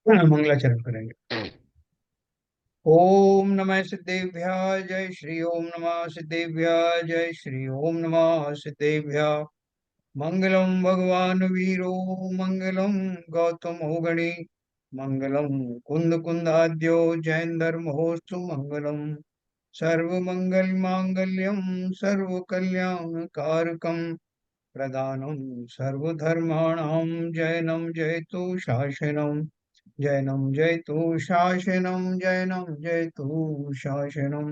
मंगलाचरण करेंगे। ओम नमः सिद्धेभ्य जय श्री ओम नमः सिद्धेभ्य जय श्री ओम नमः सिद्धेभ्य। मंगलम भगवान वीरो मंगलम गौतम गणी मंगलम कुंद कुंदाद्यो जैन धर्मोस्तु मंगलम सर्व मंगल मांगल्यम सर्व कल्याण कारकम प्रदानम सर्वधर्माणां जैनम जयतु शासनम जैनम जयतु शासनम जैनम जयतु शासनम।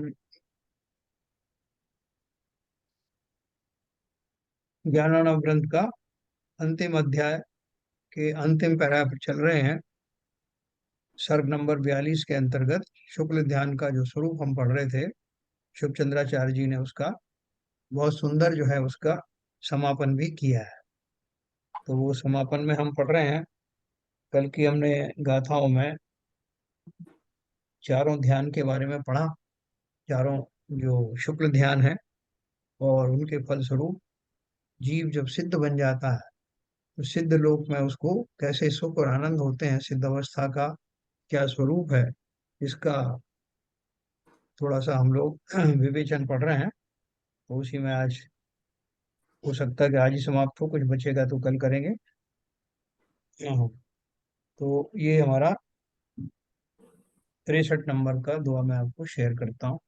ज्ञानानव ग्रंथ का अंतिम अध्याय के अंतिम पैरा पर चल रहे हैं। सर्ग नंबर 42 के अंतर्गत शुक्ल ध्यान का जो स्वरूप हम पढ़ रहे थे, शुभ चंद्राचार्य जी ने उसका बहुत सुंदर जो है उसका समापन भी किया है। तो वो समापन में हम पढ़ रहे हैं। कल की हमने गाथाओं में चारों ध्यान के बारे में पढ़ा। चारों जो शुक्ल ध्यान है और उनके फलस्वरूप जीव जब सिद्ध बन जाता है तो सिद्ध लोक में उसको कैसे सुख और आनंद होते हैं, सिद्ध अवस्था का क्या स्वरूप है, इसका थोड़ा सा हम लोग विवेचन पढ़ रहे हैं। तो उसी में आज हो सकता है कि आज ही समाप्त हो, कुछ बचेगा तो कल करेंगे। हाँ, तो ये हमारा 63 नंबर का दुआ मैं आपको शेयर करता हूँ।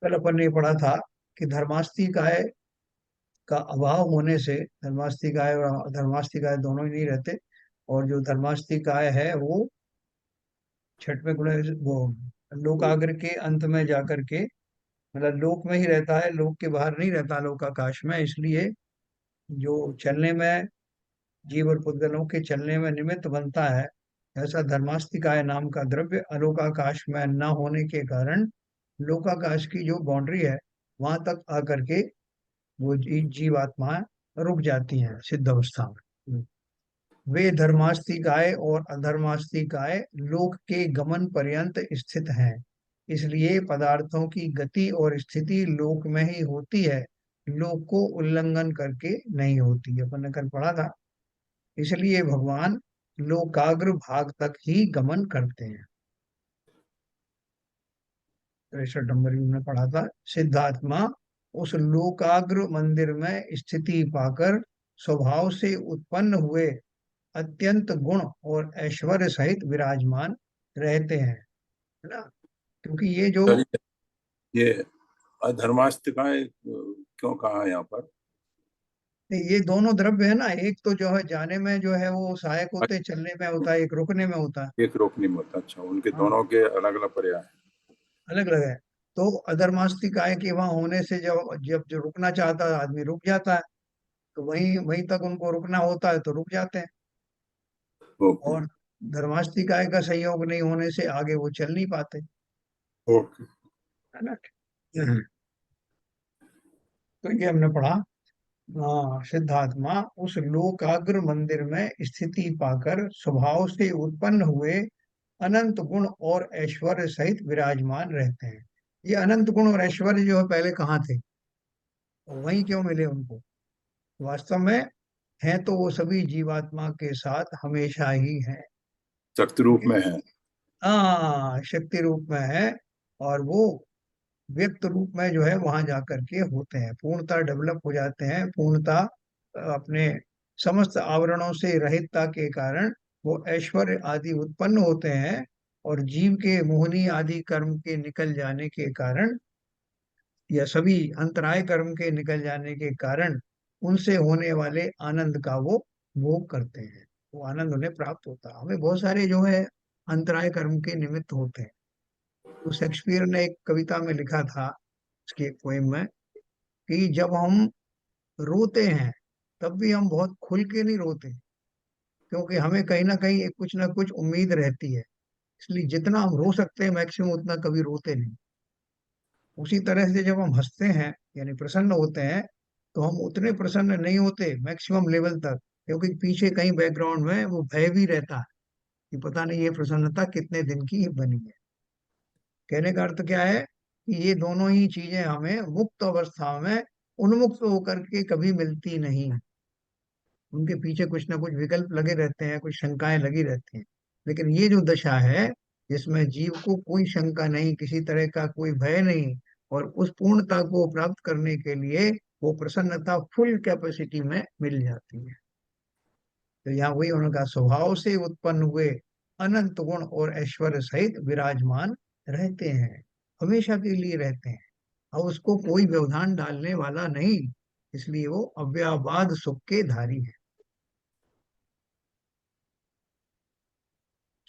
कल अपन ने पढ़ा था कि धर्मास्तिकाय का अभाव होने से, धर्मास्तिकाय और अधर्मास्तिकाय दोनों ही नहीं रहते, और जो धर्मास्तिकाय है वो छठवें गुण वो लोकाग्र के अंत में जाकर के, मतलब लोक में ही रहता है, लोक के बाहर नहीं रहता, लोकाकाश में। इसलिए जो चलने में, जीव और पुद्गलों के चलने में निमित्त बनता है, ऐसा धर्मास्तिकाय नाम का द्रव्य अलोकाकाश में न होने के कारण लोकाकाश की जो बाउंड्री है वहां तक आकर के वो जीवात्माएं रुक जाती हैं सिद्ध अवस्था में। वे धर्मास्तिकाय और अधर्मास्तिकाय लोक के गमन पर्यंत स्थित हैं। इसलिए पदार्थों की गति और स्थिति लोक में ही होती है, लोक को उल्लंघन करके नहीं होती। अपन ने कल पढ़ा था, इसलिए भगवान लोकाग्र भाग तक ही गमन करते हैं। 63 नंबर में पढ़ा था, सिद्धात्मा उस लोकाग्र मंदिर में स्थिति पाकर स्वभाव से उत्पन्न हुए अत्यंत गुण और ऐश्वर्य सहित विराजमान रहते हैं, है ना। क्योंकि ये जो चलिए, ये अधर्मास्तिकाएं क्यों कहा है यहाँ पर? ये दोनों द्रव्य है ना, एक तो जो है जाने में जो है वो सहायक होते हैं, अच्छा, चलने में होता है, एक रुकने में होता है। एक रोकनी में होता। अच्छा, उनके हाँ, दोनों के अलग अलग पर्याय हैं। अलग अलग है। तो अधर्मास्तिक आय के वहां होने से जब जब जो रुकना चाहता है आदमी रुक जाता है, तो वहीं वहीं तक उनको रुकना होता है तो रुक जाते हैं। ओके। और धर्मास्तिक आय का संयोग नहीं होने से आगे वो चल नहीं पाते, ओके। है ना। तो ये हमने पढ़ा। हाँ, सिद्धात्मा उस लोकाग्र मंदिर में स्थिति पाकर स्वभाव से उत्पन्न हुए अनंत गुण और ऐश्वर्य सहित विराजमान रहते हैं। ये अनंत गुण और ऐश्वर्य जो है पहले कहाँ थे, वहीं क्यों मिले उनको? वास्तव में हैं तो वो सभी जीवात्मा के साथ हमेशा ही हैं। शक्ति रूप में है। हाँ, शक्ति रूप में है। और वो व्यक्त रूप में जो है वहां जाकर के होते हैं, पूर्णता डेवलप हो जाते हैं, पूर्णता अपने समस्त आवरणों से रहितता के कारण वो ऐश्वर्य आदि उत्पन्न होते हैं। और जीव के मोहनी आदि कर्म के निकल जाने के कारण, या सभी अंतराय कर्म के निकल जाने के कारण, उनसे होने वाले आनंद का वो भोग करते हैं। वो आनंद उन्हें प्राप्त होता है। हमें बहुत सारे जो है अंतराय कर्म के निमित्त होते हैं। तो शेक्सपियर ने एक कविता में लिखा था, उसकी एक पोइम में, कि जब हम रोते हैं तब भी हम बहुत खुल के नहीं रोते, क्योंकि हमें कहीं ना कुछ उम्मीद रहती है। इसलिए जितना हम रो सकते हैं मैक्सिमम उतना कभी रोते नहीं। उसी तरह से जब हम हंसते हैं यानी प्रसन्न होते हैं, तो हम उतने प्रसन्न नहीं होते मैक्सिमम लेवल तक, क्योंकि पीछे कहीं बैकग्राउंड में वो भय भी रहता है कि पता नहीं ये प्रसन्नता कितने दिन की बनी है। कहने का अर्थ क्या है कि ये दोनों ही चीजें हमें मुक्त अवस्था में उन्मुक्त होकर के कभी मिलती नहीं। उनके पीछे कुछ ना कुछ विकल्प लगे रहते हैं, कुछ शंकाएं लगी रहती हैं। लेकिन ये जो दशा है जिसमें जीव को कोई शंका नहीं, किसी तरह का कोई भय नहीं, और उस पूर्णता को प्राप्त करने के लिए वो प्रसन्नता फुल कैपेसिटी में मिल जाती है। तो यहाँ वही उनका स्वभाव से उत्पन्न हुए अनंत गुण और ऐश्वर्य सहित विराजमान रहते हैं, हमेशा के लिए रहते हैं, और उसको कोई व्यवधान डालने वाला नहीं, इसलिए वो अव्याबाद सुख के धारी है।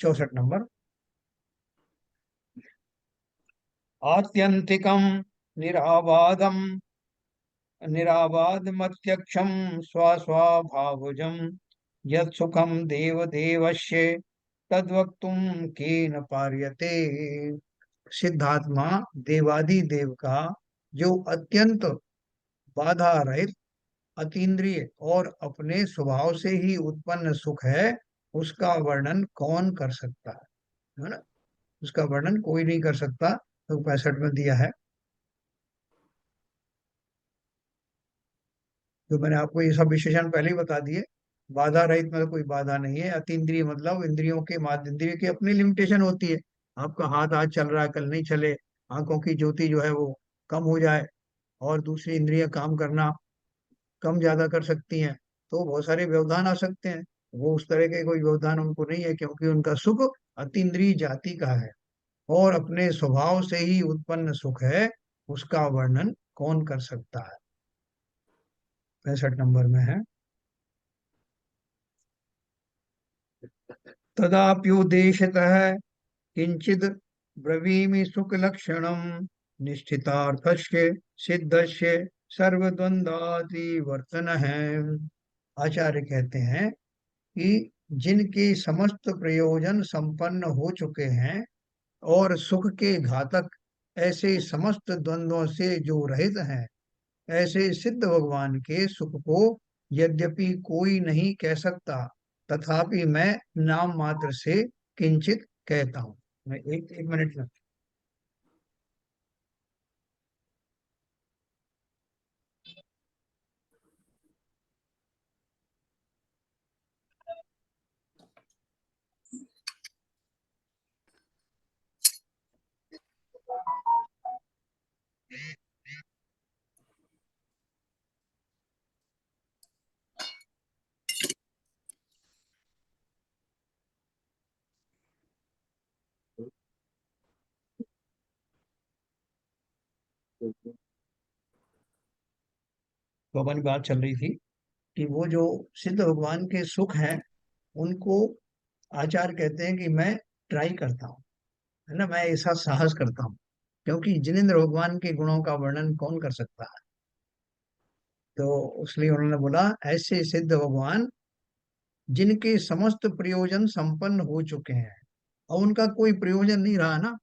64 नंबर। आत्यंतिकम निराबादम निराबादमत्यक्षम स्वस्वभावजम यत्सुखम देव देवस्य तद्वक्तुम केन पार्यते। सिद्धात्मा देवादि देव का जो अत्यंत बाधा रहित, अतीन्द्रिय और अपने स्वभाव से ही उत्पन्न सुख है, उसका वर्णन कौन कर सकता है ना? उसका वर्णन कोई नहीं कर सकता। तो 65 में दिया है। जो मैंने आपको ये सब विशेषण पहले ही बता दिए। बाधा रहित मतलब कोई बाधा नहीं है, अतीन्द्रिय मतलब इंद्रियों के माध्यम, इंद्रिय की अपनी लिमिटेशन होती है। आपका हाथ आज चल रहा है, कल नहीं चले, आंखों की ज्योति जो है वो कम हो जाए, और दूसरी इंद्रियां काम करना कम ज्यादा कर सकती हैं, तो बहुत सारे व्यवधान आ सकते हैं। वो उस तरह के कोई व्यवधान उनको नहीं है, क्योंकि उनका सुख अतीन्द्रिय जाति का है, और अपने स्वभाव से ही उत्पन्न सुख है, उसका वर्णन कौन कर सकता है? 65 नंबर में है। तदाप्युदेशतः किंचिद ब्रवीमि सुख लक्षणम निश्चितार्थस्य सिद्धस्य सर्वद्वंद्वाति वर्तन है। आचार्य कहते हैं कि जिनके समस्त प्रयोजन संपन्न हो चुके हैं और सुख के घातक ऐसे समस्त द्वंद्वों से जो रहित हैं, ऐसे सिद्ध भगवान के सुख को यद्यपि कोई नहीं कह सकता, तथापि मैं नाम मात्र से किंचित कहता हूँ। मैं एक एक मिनट में। तो हमारी बात चल रही थी कि वो जो सिद्ध भगवान के सुख हैं, उनको आचार्य कहते हैं कि मैं ट्राई करता हूँ, है ना, मैं ऐसा साहस करता हूँ, क्योंकि जिनेंद्र भगवान के गुणों का वर्णन कौन कर सकता है। तो इसलिए उन्होंने बोला ऐसे सिद्ध भगवान जिनके समस्त प्रयोजन संपन्न हो चुके हैं, और उनका कोई प्रयोजन नहीं रहा ना,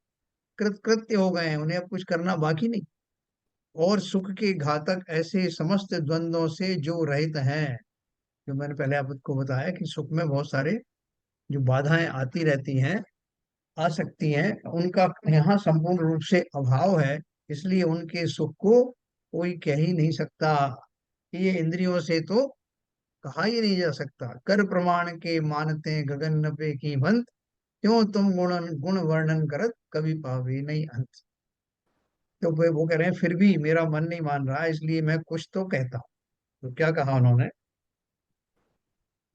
कृत्य हो गए हैं, उन्हें अब कुछ करना बाकी नहीं, और सुख के घातक ऐसे समस्त द्वंद्वों से जो रहित हैं। जो मैंने पहले आपको बताया कि सुख में बहुत सारे जो बाधाएं आती रहती हैं, आ सकती हैं, उनका यहाँ संपूर्ण रूप से अभाव है। इसलिए उनके सुख को कोई कह ही नहीं सकता। ये इंद्रियों से तो कहा ही नहीं जा सकता। कर प्रमाण के मानते गगन नभे की भंत, क्यों तुम गुण गुण वर्णन करत कभी पावे नहीं अंत। तो वो कह रहे हैं फिर भी मेरा मन नहीं मान रहा, इसलिए मैं कुछ तो कहता हूँ। तो क्या कहा उन्होंने?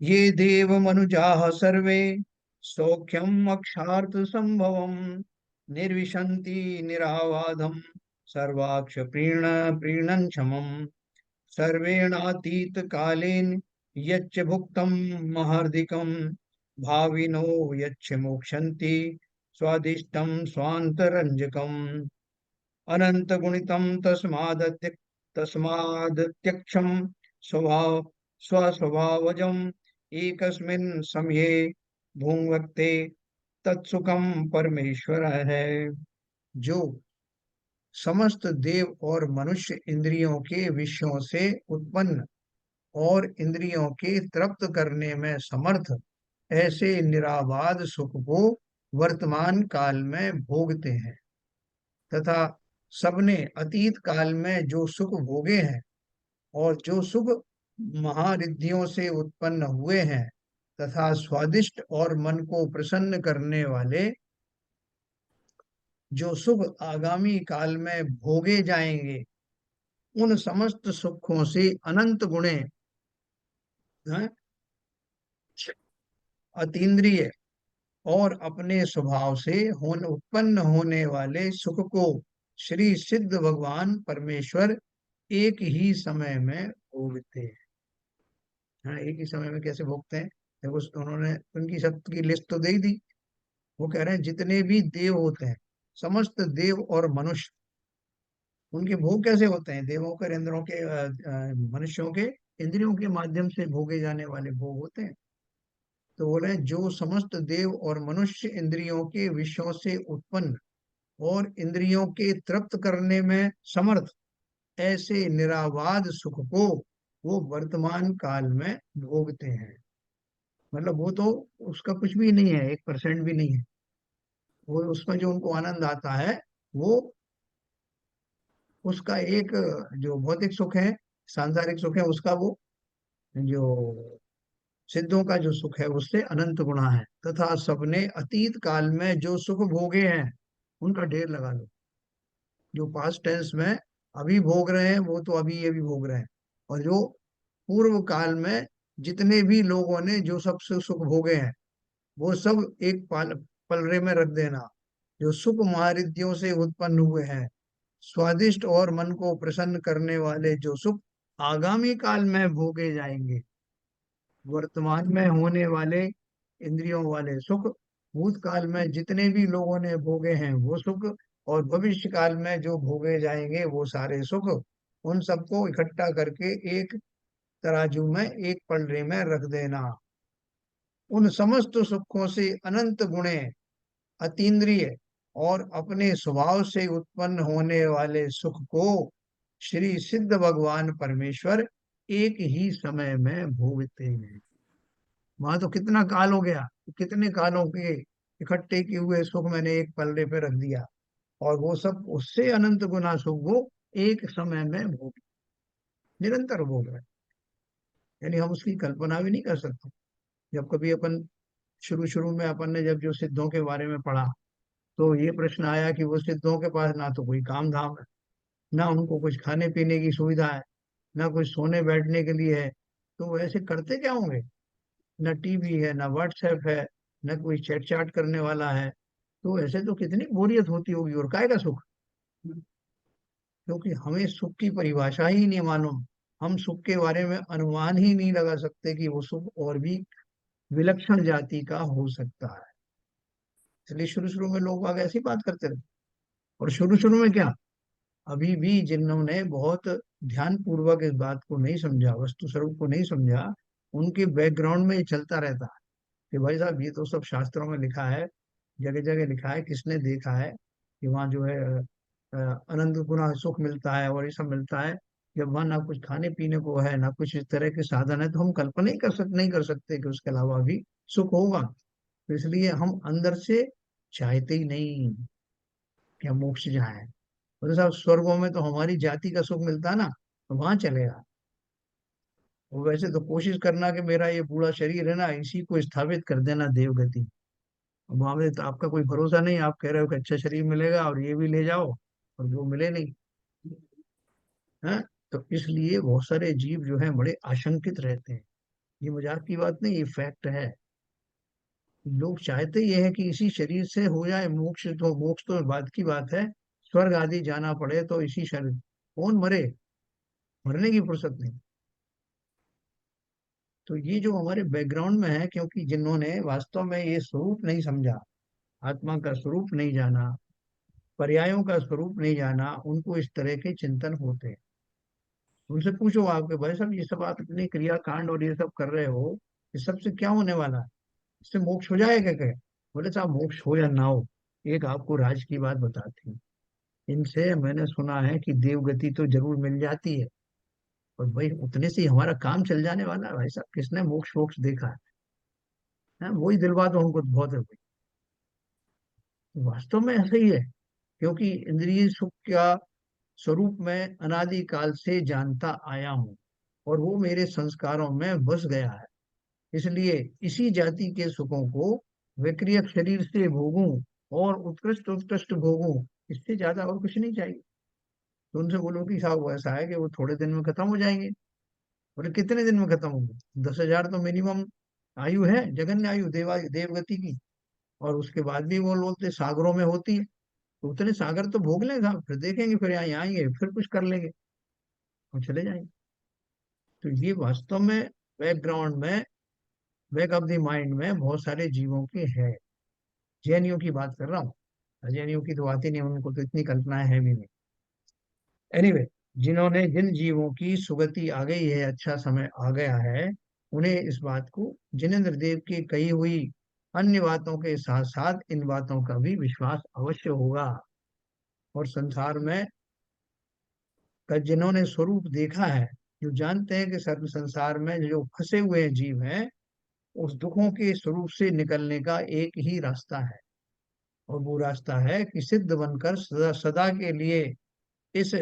ये देव मनुजाः सर्वे सौख्यम अक्षार्थ संभवम निर्विशन्ति निरावाधम सर्वाक्ष प्रीण प्रीणन क्षमम सर्वेणातीत कालेन यच्च भुक्तम महर्दिकम भाविनो यच्च मोक्षन्ति स्वादिष्टम स्वान्तरंजकम अनंत गुणितम तस्मादत्यक्षम स्वभाव स्वस्वभावजम एकस्मिन् समये भुंक्ते तत्सुखम परमेश्वर है। जो समस्त देव और मनुष्य इंद्रियों के विषयों से उत्पन्न और इंद्रियों के तृप्त करने में समर्थ ऐसे निराबाद सुख को वर्तमान काल में भोगते हैं, तथा सबने अतीत काल में जो सुख भोगे हैं और जो सुख महारिद्धियों से उत्पन्न हुए हैं तथा स्वादिष्ट और मन को प्रसन्न करने वाले जो सुख आगामी काल में भोगे जाएंगे, उन समस्त सुखों से अनंत गुणे हैं, अतीन्द्रिय और अपने स्वभाव से उत्पन्न होने वाले सुख को श्री सिद्ध भगवान परमेश्वर एक ही समय में भोगते हैं। हाँ, एक ही समय में कैसे भोगते हैं? देखो, उन्होंने उनकी शक्ति की लिस्ट तो दे ही दी। वो कह रहे हैं जितने भी देव होते हैं, समस्त देव और मनुष्य, उनके भोग कैसे होते हैं? देवों के इंद्रों के मनुष्यों के इंद्रियों के माध्यम से भोगे जाने वाले भोग होते हैं। तो बोले जो समस्त देव और मनुष्य इंद्रियों के विषयों से उत्पन्न और इंद्रियों के तृप्त करने में समर्थ ऐसे निरावाद सुख को वो वर्तमान काल में भोगते हैं। मतलब वो तो उसका कुछ भी नहीं है, 1% भी नहीं है। वो उसमें जो उनको आनंद आता है, वो उसका एक जो भौतिक सुख है, सांसारिक सुख है, उसका वो जो सिद्धों का जो सुख है उससे अनंत गुणा है। तथा सबने अतीत काल में जो सुख भोगे हैं उनका ढेर लगा लो। जो पास्ट टेंस में अभी भोग रहे हैं वो तो अभी ये भी भोग रहे हैं, और जो पूर्व काल में जितने भी लोगों ने जो सब सुख भोगे हैं वो सब एक पलरे में रख देना। जो सुख महारिद्धियों से उत्पन्न हुए हैं, स्वादिष्ट और मन को प्रसन्न करने वाले जो सुख आगामी काल में भोगे जाएंगे, वर्तमान में होने वाले इंद्रियों वाले सुख, भूतकाल में जितने भी लोगों ने भोगे हैं वो सुख, और भविष्य काल में जो भोगे जाएंगे वो सारे सुख, उन सबको इकट्ठा करके एक तराजू में, एक पलड़े में रख देना। उन समस्त सुखों से अनंत गुणे, अतीन्द्रिय और अपने स्वभाव से उत्पन्न होने वाले सुख को श्री सिद्ध भगवान परमेश्वर एक ही समय में भोगते हैं। वहां तो कितना काल हो गया, कितने कालों के इकट्ठे किए हुए सुख मैंने एक पलड़े पे रख दिया, और वो सब उससे अनंत गुना सुख वो एक समय में भोग, निरंतर भोग रहे हैं। यानी हम उसकी कल्पना भी नहीं कर सकते। जब कभी अपन शुरू शुरू में अपन ने जब जो सिद्धों के बारे में पढ़ा, तो ये प्रश्न आया कि वो सिद्धों के पास ना तो कोई काम धाम है, ना उनको कुछ खाने पीने की सुविधा है, ना कुछ सोने बैठने के लिए है, तो वो ऐसे करते क्या होंगे? ना टीवी है, ना व्हाट्सएप है, ना कोई चैट चैट करने वाला है। तो ऐसे तो कितनी बोरियत होती होगी, और काय का सुख? क्योंकि हमें सुख की परिभाषा ही नहीं मालूम। हम सुख के बारे में अनुमान ही नहीं लगा सकते कि वो सुख और भी विलक्षण जाति का हो सकता है। इसलिए शुरू शुरू में लोग आगे ऐसी बात करते रहे। और शुरू शुरू में क्या, अभी भी जिन्होंने बहुत ध्यान पूर्वक इस बात को नहीं समझा, वस्तु स्वरूप को नहीं समझा, उनके बैकग्राउंड में ये चलता रहता है कि भाई साहब ये तो सब शास्त्रों में लिखा है, जगह जगह लिखा है, किसने देखा है कि वहाँ जो है अनंत गुना सुख मिलता है और ये सब मिलता है। जब वहाँ ना कुछ खाने पीने को है, ना कुछ इस तरह के साधन है, तो हम कल्पना ही नहीं कर सकते कि उसके अलावा भी सुख होगा। तो इसलिए हम अंदर से चाहते ही नहीं कि हम मोक्ष जाए। तो साहब स्वर्गों में तो हमारी जाति का सुख मिलता है ना, तो वहां चलेगा। वो वैसे तो कोशिश करना कि मेरा ये बूढ़ा शरीर है ना, इसी को स्थापित कर देना देवगति। अब वहां में तो आपका कोई भरोसा नहीं, आप कह रहे हो कि अच्छा शरीर मिलेगा और ये भी ले जाओ, और वो मिले नहीं है। तो इसलिए बहुत सारे जीव जो हैं बड़े आशंकित रहते हैं। ये मजाक की बात नहीं, ये फैक्ट है। लोग चाहते ये है कि इसी शरीर से हो जाए मोक्ष, तो मोक्ष तो बात की बात है, स्वर्ग आदि जाना पड़े तो इसी शरीर, कौन मरे, मरने की फुर्सत नहीं। तो ये जो हमारे बैकग्राउंड में है, क्योंकि जिन्होंने वास्तव में ये स्वरूप नहीं समझा, आत्मा का स्वरूप नहीं जाना, पर्यायों का स्वरूप नहीं जाना, उनको इस तरह के चिंतन होते हैं। उनसे पूछो आपके भाई साहब, ये सब आप इतने क्रिया कांड और ये सब कर रहे हो, इस सब से क्या होने वाला है? इससे मोक्ष हो जाएगा क्या? बोले साहब मोक्ष हो या ना हो, एक आपको राज की बात बताती हूँ। इनसे मैंने सुना है कि देवगति तो जरूर मिल जाती है, और भाई उतने से ही हमारा काम चल जाने वाला है। भाई साहब किसने मोक्ष वोक्ष देखा है? वही दिलवा दो हमको तो बहुत है भाई। वास्तव में ऐसा ही है। क्योंकि इंद्रिय सुख का स्वरूप मैं अनादिकाल से जानता आया हूँ, और वो मेरे संस्कारों में बस गया है। इसलिए इसी जाति के सुखों को विक्रियक शरीर से भोगूं, और उत्कृष्ट उत्कृष्ट भोगूं, इससे ज्यादा और कुछ नहीं चाहिए। तो उनसे बोलो कि साहब वो ऐसा है कि वो थोड़े दिन में खत्म हो जाएंगे। बोले कितने दिन में खत्म होंगे? 10,000 तो मिनिमम आयु है, जगन्य आयु देवगति की। और उसके बाद भी वो बोलते सागरों में होती है। तो उतने सागर तो भोग लें साहब, फिर देखेंगे, फिर यहाँ आएंगे, फिर कुछ कर लेंगे और चले जाएंगे। तो ये वास्तव में बैकग्राउंड में, बैक ऑफ द माइंड में बहुत सारे जीवों के है। जैनियों की बात कर रहा हूँ। जैनियों की तो बात ही नहीं, उनको तो इतनी कल्पनाएं है भी नहीं। एनीवे, जिन्होंने, जिन जीवों की सुगति आ गई है, अच्छा समय आ गया है, उन्हें इस बात को, जिनेंद्र देव की कही हुई अन्य बातों के साथ साथ इन बातों का भी विश्वास अवश्य होगा। और संसार में का जिन्होंने स्वरूप देखा है, जो जानते हैं कि सर्व संसार में जो फंसे हुए जीव हैं, उस दुखों के स्वरूप से निकलने का एक ही रास्ता है। और वो रास्ता है कि सिद्ध बनकर सदा सदा के लिए इस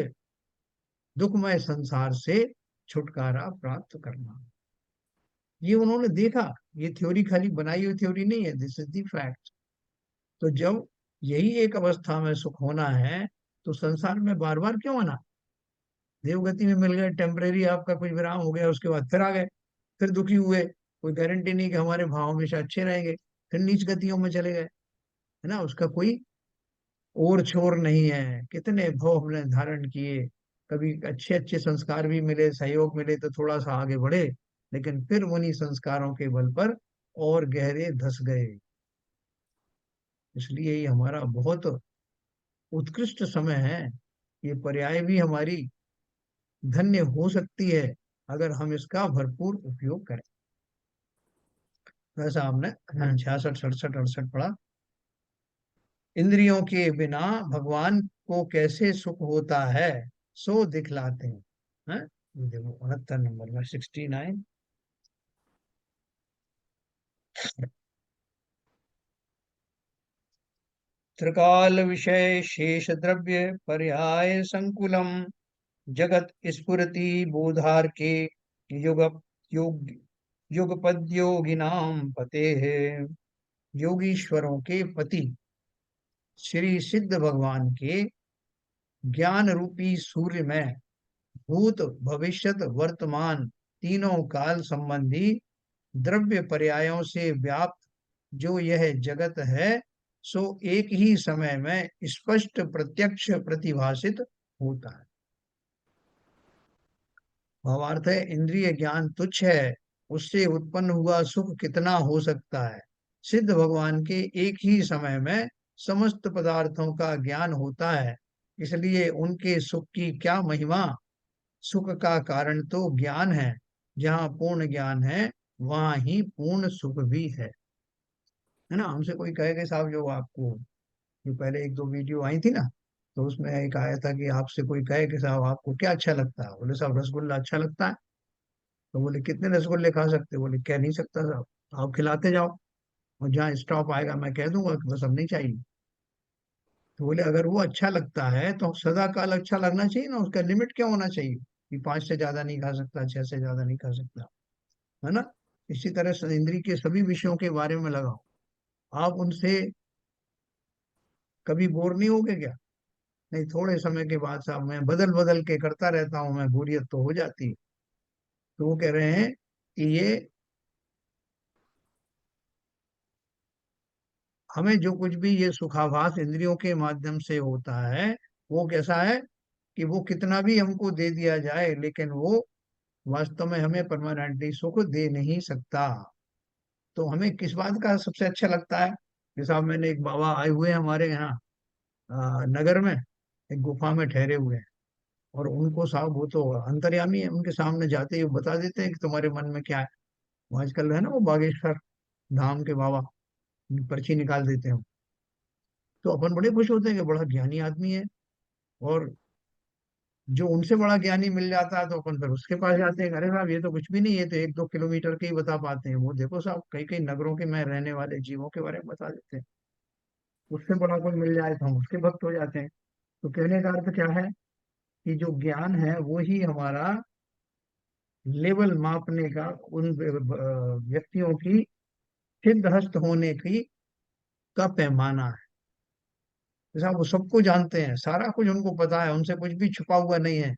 दुखमय संसार से छुटकारा प्राप्त करना। ये उन्होंने देखा। ये थ्योरी खाली बनाई हुई थ्योरी नहीं है, दिस इज द फैक्ट। तो जब यही एक अवस्था में सुख होना है, तो संसार में बार बार क्यों आना? देवगति में मिल गए, टेम्परेरी आपका कुछ विराम हो गया, उसके बाद फिर आ गए, फिर दुखी हुए, कोई गारंटी नहीं कि हमारे भाव हमेशा अच्छे रहेंगे, फिर नीच गतियों में चले गए, है ना? उसका कोई ओर छोर नहीं है। कितने भव हमने धारण किए, कभी अच्छे अच्छे संस्कार भी मिले, सहयोग मिले तो थोड़ा सा आगे बढ़े, लेकिन फिर उन्हीं संस्कारों के बल पर और गहरे धस गए। इसलिए ये हमारा बहुत उत्कृष्ट समय है। ये पर्याय भी हमारी धन्य हो सकती है, अगर हम इसका भरपूर उपयोग करें। वैसा हमने 66, 67, 68 पढ़ा। इंद्रियों के बिना भगवान को कैसे सुख होता है, सो दिखलाते हैं। ये देखो 69 नंबर में, 69। त्रिकाल विषय शेष द्रव्य पर्याय संकुलम, जगत स्फुरति बोधार के युग योग युगपद योगिनाम पते है। योगीश्वरों के पति श्री सिद्ध भगवान के ज्ञान रूपी सूर्य में भूत भविष्यत वर्तमान तीनों काल संबंधी द्रव्य पर्यायों से व्याप्त जो यह जगत है, सो एक ही समय में स्पष्ट प्रत्यक्ष प्रतिभासित होता है। भावार्थ है, इंद्रिय ज्ञान तुच्छ है, उससे उत्पन्न हुआ सुख कितना हो सकता है। सिद्ध भगवान के एक ही समय में समस्त पदार्थों का ज्ञान होता है, इसलिए उनके सुख की क्या महिमा। सुख का कारण तो ज्ञान है, जहाँ पूर्ण ज्ञान है वहां ही पूर्ण सुख भी है ना? हमसे कोई कहे कि साहब, जो आपको जो पहले एक दो वीडियो आई थी ना, तो उसमें एक आया था कि आपसे कोई कहे कि साहब आपको क्या अच्छा लगता है, बोले साहब रसगुल्ला अच्छा लगता है। तो बोले कितने रसगुल्ले खा सकते हो? बोले कह नहीं सकता साहब, आप खिलाते जाओ, और जहाँ स्टॉप आएगा मैं कह दूंगा कि बस अब नहीं चाहिए। तो बोले अगर वो अच्छा लगता है तो सदा काल अच्छा लगना चाहिए ना, उसका लिमिट क्या होना चाहिए कि 5 से ज्यादा नहीं खा सकता, 6 से ज्यादा नहीं खा सकता, है ना? इसी तरह से इंद्रिय के सभी विषयों के बारे में लगाओ, आप उनसे कभी बोर नहीं होगे क्या? नहीं, थोड़े समय के बाद साहब मैं बदल बदल के करता रहता हूँ, मैं बोरियत तो हो जाती है। तो वो कह रहे हैं कि ये हमें जो कुछ भी ये सुखाभास इंद्रियों के माध्यम से होता है, वो कैसा है कि वो कितना भी हमको दे दिया जाए, लेकिन वो वास्तव में हमें परमानेंटली सुख दे नहीं सकता। तो हमें किस बात का सबसे अच्छा लगता है? जैसा मैंने, एक बाबा आए हुए हैं हमारे यहाँ नगर में, एक गुफा में ठहरे हुए हैं, और उनको साहब वो तो अंतर्यामी है, उनके सामने जाते ही वो बता देते हैं कि तुम्हारे मन में क्या है। वो आजकल है ना, वो बागेश्वर धाम के बाबा, पर्ची निकाल देते हैं। तो अपन बड़े खुश होते हैं कि बड़ा ज्ञानी आदमी है। और जो उनसे बड़ा ज्ञानी मिल जाता है तो अपन फिर उसके पास जाते हैं, अरे साहब ये तो कुछ भी नहीं है, तो 1-2 किलोमीटर के ही बता पाते हैं। वो देखो साहब, कई कई नगरों के में रहने वाले जीवों के बारे में बता देते हैं। उससे बड़ा कोई मिल जाए तो हम उसके भक्त हो जाते हैं। तो कहने का अर्थ क्या है कि जो ज्ञान है वो ही हमारा लेवल मापने का, उन व्यक्तियों की सिद्धहस्त होने की का पैमाना है। जैसा वो सबको जानते हैं, सारा कुछ उनको पता है, उनसे कुछ भी छुपा हुआ नहीं है।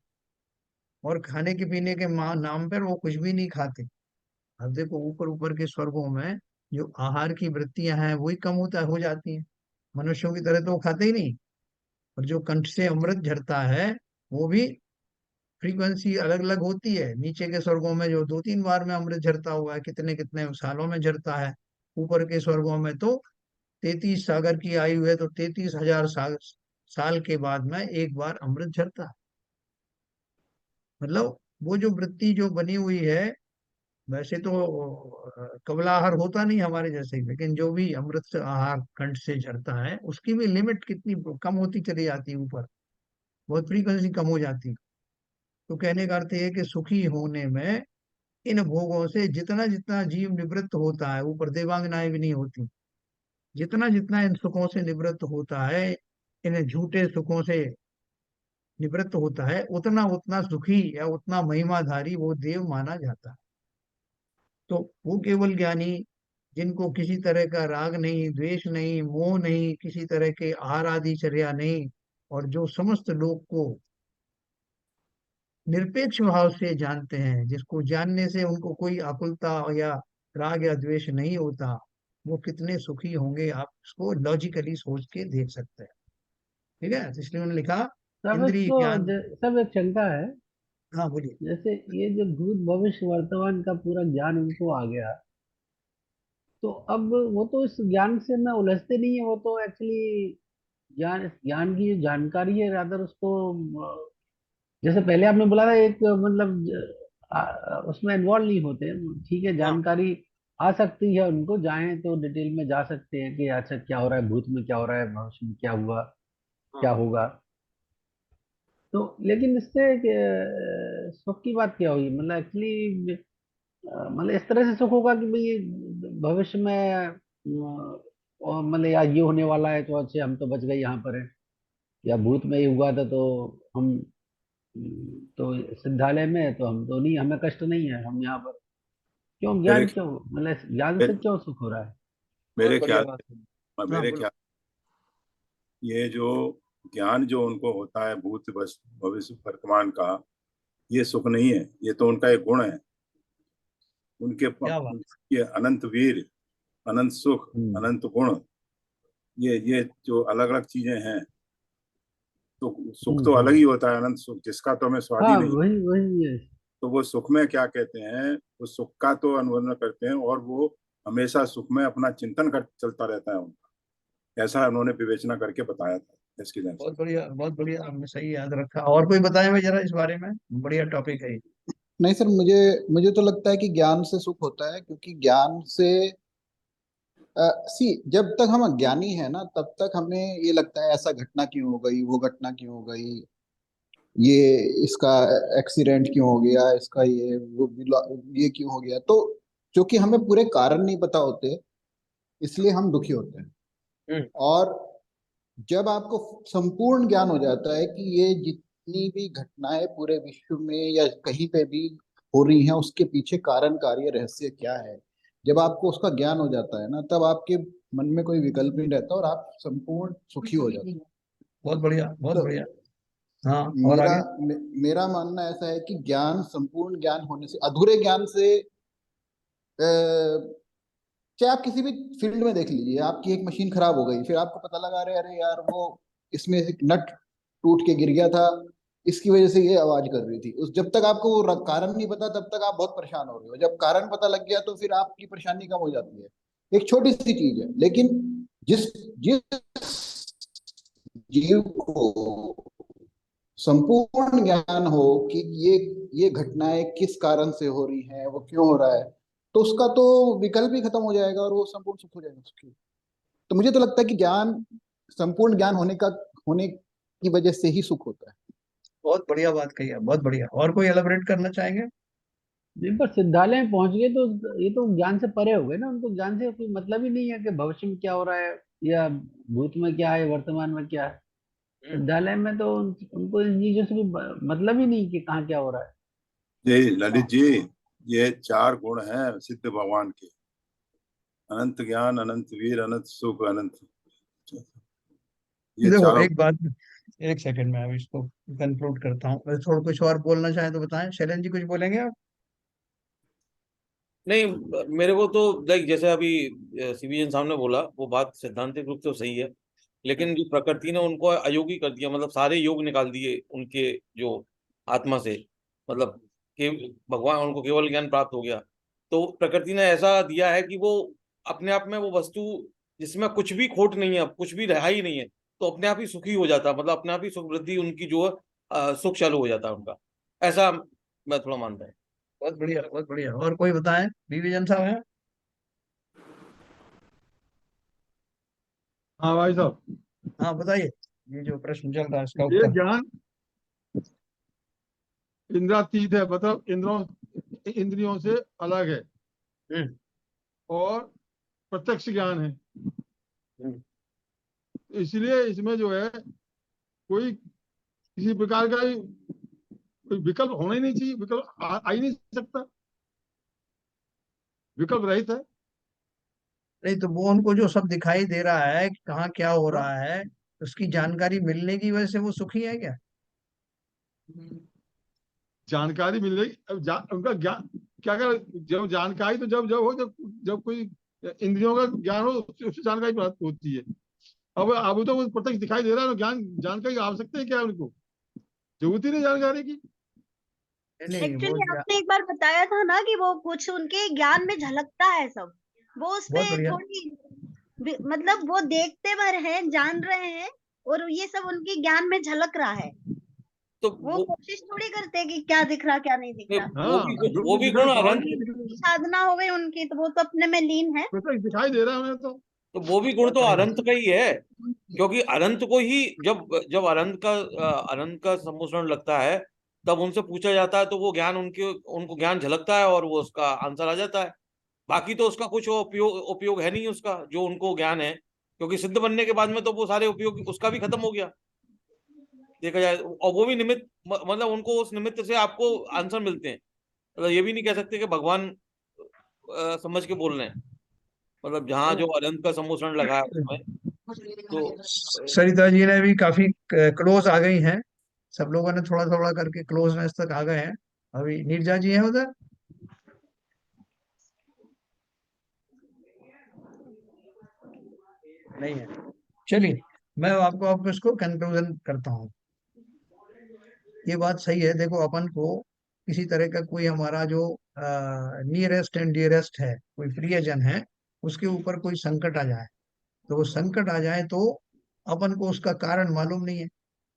और खाने के पीने के नाम पर वो कुछ भी नहीं खाते। अब देखो ऊपर ऊपर के स्वर्गों में जो आहार की वृत्तियां हैं वही कम होता हो जाती हैं। मनुष्यों की तरह तो वो खाते ही नहीं। और जो कंठ से अमृत झरता है वो भी फ्रीक्वेंसी अलग अलग होती है। नीचे के स्वर्गों में जो 2-3 बार में अमृत झरता हुआ है, कितने कितने सालों में झरता है। ऊपर के स्वर्गों में तो 33 सागर की आयु है, तो 33,000 साल के बाद में एक बार अमृत झरता है। मतलब वो जो वृत्ति जो बनी हुई है, वैसे तो कमला आहार होता नहीं हमारे जैसे ही, लेकिन जो भी अमृत से आहार कंठ से झरता है उसकी भी लिमिट कितनी कम होती चली जाती है ऊपर। बहुत फ्रीक्वेंसी कम हो जाती है। तो कहने का अर्थ ये है कि सुखी होने में इन भोगों से जितना जितना जीव निवृत्त होता है, ऊपर देवांगनाएं भी नहीं होती, जितना जितना इन सुखों से निवृत्त होता है, इन झूठे सुखों से निवृत्त होता है, उतना उतना सुखी या उतना महिमाधारी वो देव माना जाता है। तो वो केवल ज्ञानी, जिनको किसी तरह का राग नहीं, द्वेष नहीं, मोह नहीं, किसी तरह के आहार आदि चर्या नहीं, और जो समस्त लोग को निरपेक्ष भाव से जानते हैं, जिसको जानने से उनको कोई आकुलता या राग या द्वेष नहीं होता, वो कितने सुखी होंगे आप उसको लॉजिकली सोच के देख सकते हैं। ठीक है, तो इसलिए उन्होंने लिखा सब इंद्रिय इसको ज्ञान। सब एक शंका है। हाँ बोलिए। जैसे ये जो भूत भविष्य वर्तमान का पूरा ज्ञान उनको आ गया, तो अब वो तो इस ज्ञान से ना उलझते नहीं है, वो तो एक्चुअली ज्ञान ज्ञान की जो जानकारी है रादर उसको जैसे पहले आपने बोला था एक मतलब उसमें इन्वॉल्व नहीं होते। ठीक है, हाँ जानकारी आ सकती है, उनको जाएं तो डिटेल में जा सकते हैं कि अच्छा क्या हो रहा है, भूत में क्या हो रहा है, भविष्य में क्या हुआ, क्या हाँ। होगा। तो लेकिन इससे सुख की बात क्या हुई, मतलब एक्चुअली मतलब इस तरह से सुख होगा कि भाई भविष्य में और मतलब या ये होने वाला है तो अच्छे हम तो बच गए यहाँ पर है, या भूत में ही हुआ था तो हम तो सिद्धालय में है तो हम तो नहीं, हमें कष्ट नहीं है, हम यहाँ पर क्यों, मेरे ज्ञान क्यों, मतलब ज्ञान से क्यों सुख हो रहा है। बहुत मेरे बढ़िया ख्याल बात है। हाँ मेरे बोलो। ख्याल ये जो ज्ञान जो उनको होता है भूत भविष्य वर्तमान का, ये सुख नहीं है, ये तो उनका एक गुण है। क्या बात। ये अनंत वीर, अनंत सुख, हम्म अनंत गुण, ये जो अलग अलग चीजें हैं। तो सुख तो अलग ही हम्म। होता है, अनंत सुख जिसका तो हमें स्वाद ही हाँ नहीं। वही वही है। तो वो सुख में क्या कहते हैं, वो सुख का तो अनुवर्णन करते हैं, और वो हमेशा सुख में अपना चिंतन कर चलता रहता है उनका। ऐसा उन्होंने विवेचना करके बताया था इसकी जन से। बहुत बढ़िया, बहुत बढ़िया, हमने सही याद रखा। और कोई बताए भाई जरा इस बारे में, बढ़िया टॉपिक है ये। नहीं सर, मुझे मुझे तो लगता है कि ज्ञान से सुख होता है, क्योंकि ज्ञान से सी जब तक हम अज्ञानी है ना तब तक हमें ये लगता है ऐसा घटना क्यों हो गई, वो घटना क्यों हो गई, ये इसका एक्सीडेंट क्यों हो गया, इसका ये क्यों हो गया। तो क्योंकि हमें पूरे कारण नहीं पता होते, इसलिए हम दुखी होते हैं। हम्म। और जब आपको संपूर्ण ज्ञान हो जाता है कि ये जितनी भी घटनाएं पूरे विश्व में या कहीं पे भी हो रही हैं उसके पीछे कारण कार्य रहस्य क्या है, जब आपको उसका ज्ञान हो जाता है ना तब आपके मन में कोई विकल्प नहीं रहता और आप संपूर्ण सुखी हो जाते बहुत बढ़िया, बहुत हैं। बढ़िया। तो हाँ, और मेरा आगे। मेरा मानना ऐसा है कि ज्ञान, संपूर्ण ज्ञान होने से, अधूरे ज्ञान से चाहे आप किसी भी फील्ड में देख लीजिए, आपकी एक मशीन खराब हो गई, फिर आपको पता लगा अरे अरे यार वो इसमें एक नट टूट के गिर गया था, इसकी वजह से ये आवाज कर रही थी। उस जब तक आपको वो कारण नहीं पता तब तक आप बहुत परेशान हो रहे हो, जब कारण पता लग गया तो फिर आपकी परेशानी कम हो जाती है। एक छोटी सी चीज है, लेकिन जिस जिस जीव को संपूर्ण ज्ञान हो कि ये घटनाएं किस कारण से हो रही हैं, वो क्यों हो रहा है, तो उसका तो विकल्प ही खत्म हो जाएगा और वो संपूर्ण सुख हो जाएगा उसकी। तो मुझे तो लगता है कि ज्ञान, संपूर्ण ज्ञान होने की वजह से ही सुख होता है। बहुत बढ़िया बात कही है, बहुत बढ़िया। और कोई एलाबरेट करना चाहेंगे? नहीं, पर सिद्धालय में पहुंच गए तो ये तो ज्ञान से परे हो गए ना, उनको ज्ञान से कोई मतलब ही नहीं है कि भविष्य में क्या हो रहा है, या भूत में क्या है, वर्तमान में क्या है। विद्यालय में तो उनको इन चीजों से भी मतलब ही नहीं कि कहाँ क्या हो रहा है। जी ललित जी, ये 4 गुण हैं सिद्ध भगवान के। अनंत ज्ञान, अनंत वीर, अनंत सुख, अनंत, ये देखो चारों। एक बात, एक सेकंड में अब इसको कंक्लूड करता हूँ। अगर थोड़ा कुछ और बोलना चाहें तो बताएं। शैलेंद्र जी कुछ बोलेंगे आप? नहीं, मेरे को तो लाइक जैसे अभी सीबीएन साहब ने बोला, वो बात सैद्धांतिक रूप से सही है। लेकिन जो प्रकृति ने उनको अयोगी कर दिया, मतलब सारे योग निकाल दिए उनके जो आत्मा से, मतलब कि भगवान उनको केवल ज्ञान प्राप्त हो गया। तो प्रकृति ने ऐसा दिया है कि वो अपने आप में वो वस्तु जिसमें कुछ भी खोट नहीं है, कुछ भी रहा ही नहीं है, तो अपने आप ही सुखी हो जाता है, मतलब अपने आप ही सुख वृद्धि उनकी जो है सुख चालू हो जाता है उनका। ऐसा मैं थोड़ा मानता हूँ। बहुत बढ़िया, बहुत बढ़िया। और कोई बताएं, विवेचन साहब हैं? हाँ भाई साहब, हाँ बताइए, ये जो प्रश्न चल रहा है इसका ये उत्तर। ज्ञान इंद्रातीत है, मतलब इंद्रियों से अलग है हम्म। और प्रत्यक्ष ज्ञान है। हम्म। इसलिए इसमें जो है कोई किसी प्रकार का कोई विकल्प होना ही नहीं चाहिए, विकल्प आ ही नहीं सकता, विकल्प रहित है। नहीं तो वो उनको जो सब दिखाई दे रहा है कि कहाँ क्या हो हाँ, रहा है, उसकी जानकारी मिलने की वजह से वो सुखी है क्या? जानकारी मिल रही, अब उनका ज्ञान क्या कर, जब जानकारी तो जब जब हो जब जब कोई इंद्रियों का ज्ञान हो, उससे जानकारी प्राप्त होती है। अब तो वो प्रत्यक्ष दिखाई दे रहा है, तो ज्ञान जानकारी की आवश्यकता है क्या है उनको, जरूरत ही नहीं जानकारी की। नहीं नहीं, वो एक्चुअली आपने एक बार बताया था ना कि वो कुछ उनके ज्ञान में झलकता है सब, वो उस बहुत पे बढ़िया। थोड़ी मतलब वो देखते भर हैं, जान रहे हैं, और ये सब उनके ज्ञान में झलक रहा है। तो वो कोशिश थोड़ी करते कि क्या दिख रहा क्या नहीं दिख नहीं, रहा। हाँ, जो वो कुछ भी दिखाई गुण स्वाभाविक अनंत, है, दिखाई साधना हो गई उनकी, तो वो तो अपने में लीन है। प्रत्यक्ष दिखाई दे रहा है हमें तो। तो वो भी गुण बहुत तो बढ़िया। अनंत का ही है। क्योंकि अनंत को ही जब जब अनंत का सम्मिश्रण लगता है, तब उनसे पूछा जाता है तो वो ज्ञान उनके उनको ज्ञान झलकता है और वो उसका आंसर आ जाता है। बाकी तो उसका कुछ उपयोग है नहीं उसका, जो उनको ज्ञान है, क्योंकि सिद्ध बनने के बाद में तो वो सारे उपयोग उसका भी खत्म हो गया देखा जाए। और वो भी निमित्त, मतलब उनको उस निमित्त से आपको आंसर मिलते हैं। मतलब ये भी नहीं कह सकते कि भगवान समझ के बोल रहे हैं, मतलब जहाँ जो अनंत का सम्मिश्रण लगा है उसमें। तो सरिता जी ने भी काफी क्लोज आ गई हैं। सब लोगों ने थोड़ा थोड़ा करके क्लोजनेस तक आ गए हैं। अभी नीरजा जी हैं उधर? नहीं है। चलिए, मैं आपको अब इसको कंक्लूजन करता हूँ। ये बात सही है। देखो, अपन को किसी तरह का कोई हमारा जो नियरेस्ट एंड डियरेस्ट है, कोई प्रियजन है, उसके ऊपर कोई संकट आ जाए, तो वो संकट आ जाए तो अपन को उसका कारण मालूम नहीं है।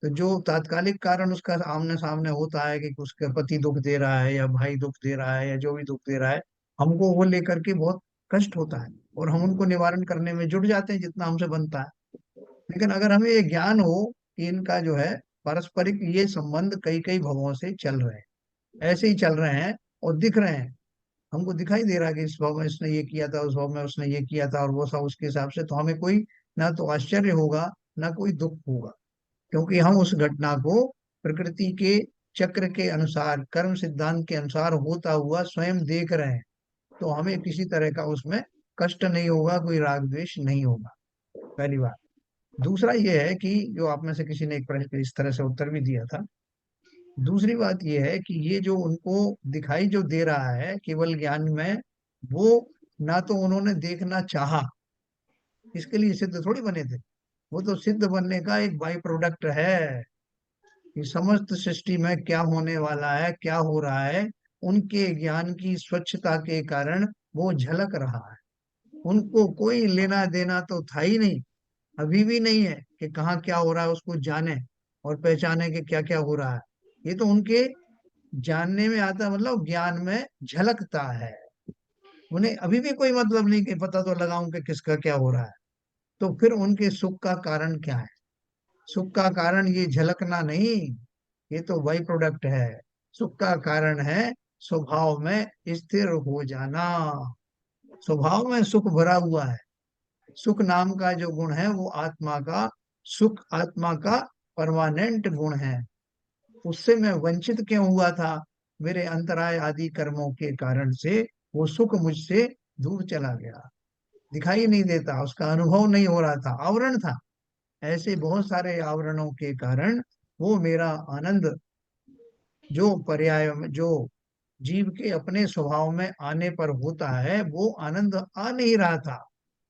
तो जो तात्कालिक कारण उसका आमने सामने होता है कि उसका पति दुख दे रहा है या भाई दुख दे रहा है या जो भी दुख दे रहा है, हमको वो लेकर के बहुत कष्ट होता है और हम उनको निवारण करने में जुट जाते हैं जितना हमसे बनता है। लेकिन अगर हमें ये ज्ञान हो कि इनका जो है पारस्परिक ये संबंध कई कई भवों से चल रहे हैं, ऐसे ही चल रहे हैं और दिख रहे हैं, हमको दिखाई दे रहा है कि इस भाव में इसने ये किया था, उस भाव में उसने ये किया था, और वो सब उसके हिसाब से, तो हमें कोई ना तो आश्चर्य होगा ना कोई दुख होगा, क्योंकि हम उस घटना को प्रकृति के चक्र के अनुसार, कर्म सिद्धांत के अनुसार होता हुआ स्वयं देख रहे हैं। तो हमें किसी तरह का उसमें कष्ट नहीं होगा, कोई राग द्वेष नहीं होगा। पहली बात। दूसरा ये है कि जो आप में से किसी ने एक प्रश्न का इस तरह से उत्तर भी दिया था, दूसरी बात ये है कि ये जो उनको दिखाई जो दे रहा है केवल ज्ञान में, वो ना तो उन्होंने देखना चाहा, इसके लिए सिद्ध थोड़ी बने थे। वो तो सिद्ध बनने का एक बाई प्रोडक्ट है कि समस्त सृष्टि में क्या होने वाला है, क्या हो रहा है, उनके ज्ञान की स्वच्छता के कारण वो झलक रहा है। उनको कोई लेना देना तो था ही नहीं, अभी भी नहीं है कि कहाँ क्या हो रहा है उसको जाने और पहचाने कि क्या क्या हो रहा है। ये तो उनके जानने में आता है, मतलब ज्ञान में झलकता है। उन्हें अभी भी कोई मतलब नहीं कि पता तो लगाऊं कि किसका क्या हो रहा है। तो फिर उनके सुख का कारण क्या है? सुख का कारण ये झलकना नहीं, ये तो बाई प्रोडक्ट है। सुख का कारण है स्वभाव में स्थिर हो जाना। स्वभाव में सुख भरा हुआ है, सुख नाम का जो गुण है वो आत्मा का, सुख आत्मा का परमानेंट गुण है। उससे मैं वंचित क्यों हुआ था? मेरे अंतराय आदि कर्मों के कारण से वो सुख मुझसे दूर चला गया, दिखाई नहीं देता, उसका अनुभव नहीं हो रहा था, आवरण था। ऐसे बहुत सारे आवरणों के कारण वो मेरा आनंद, जो पर्याय जो जीव के अपने स्वभाव में आने पर होता है, वो आनंद आ नहीं रहा था।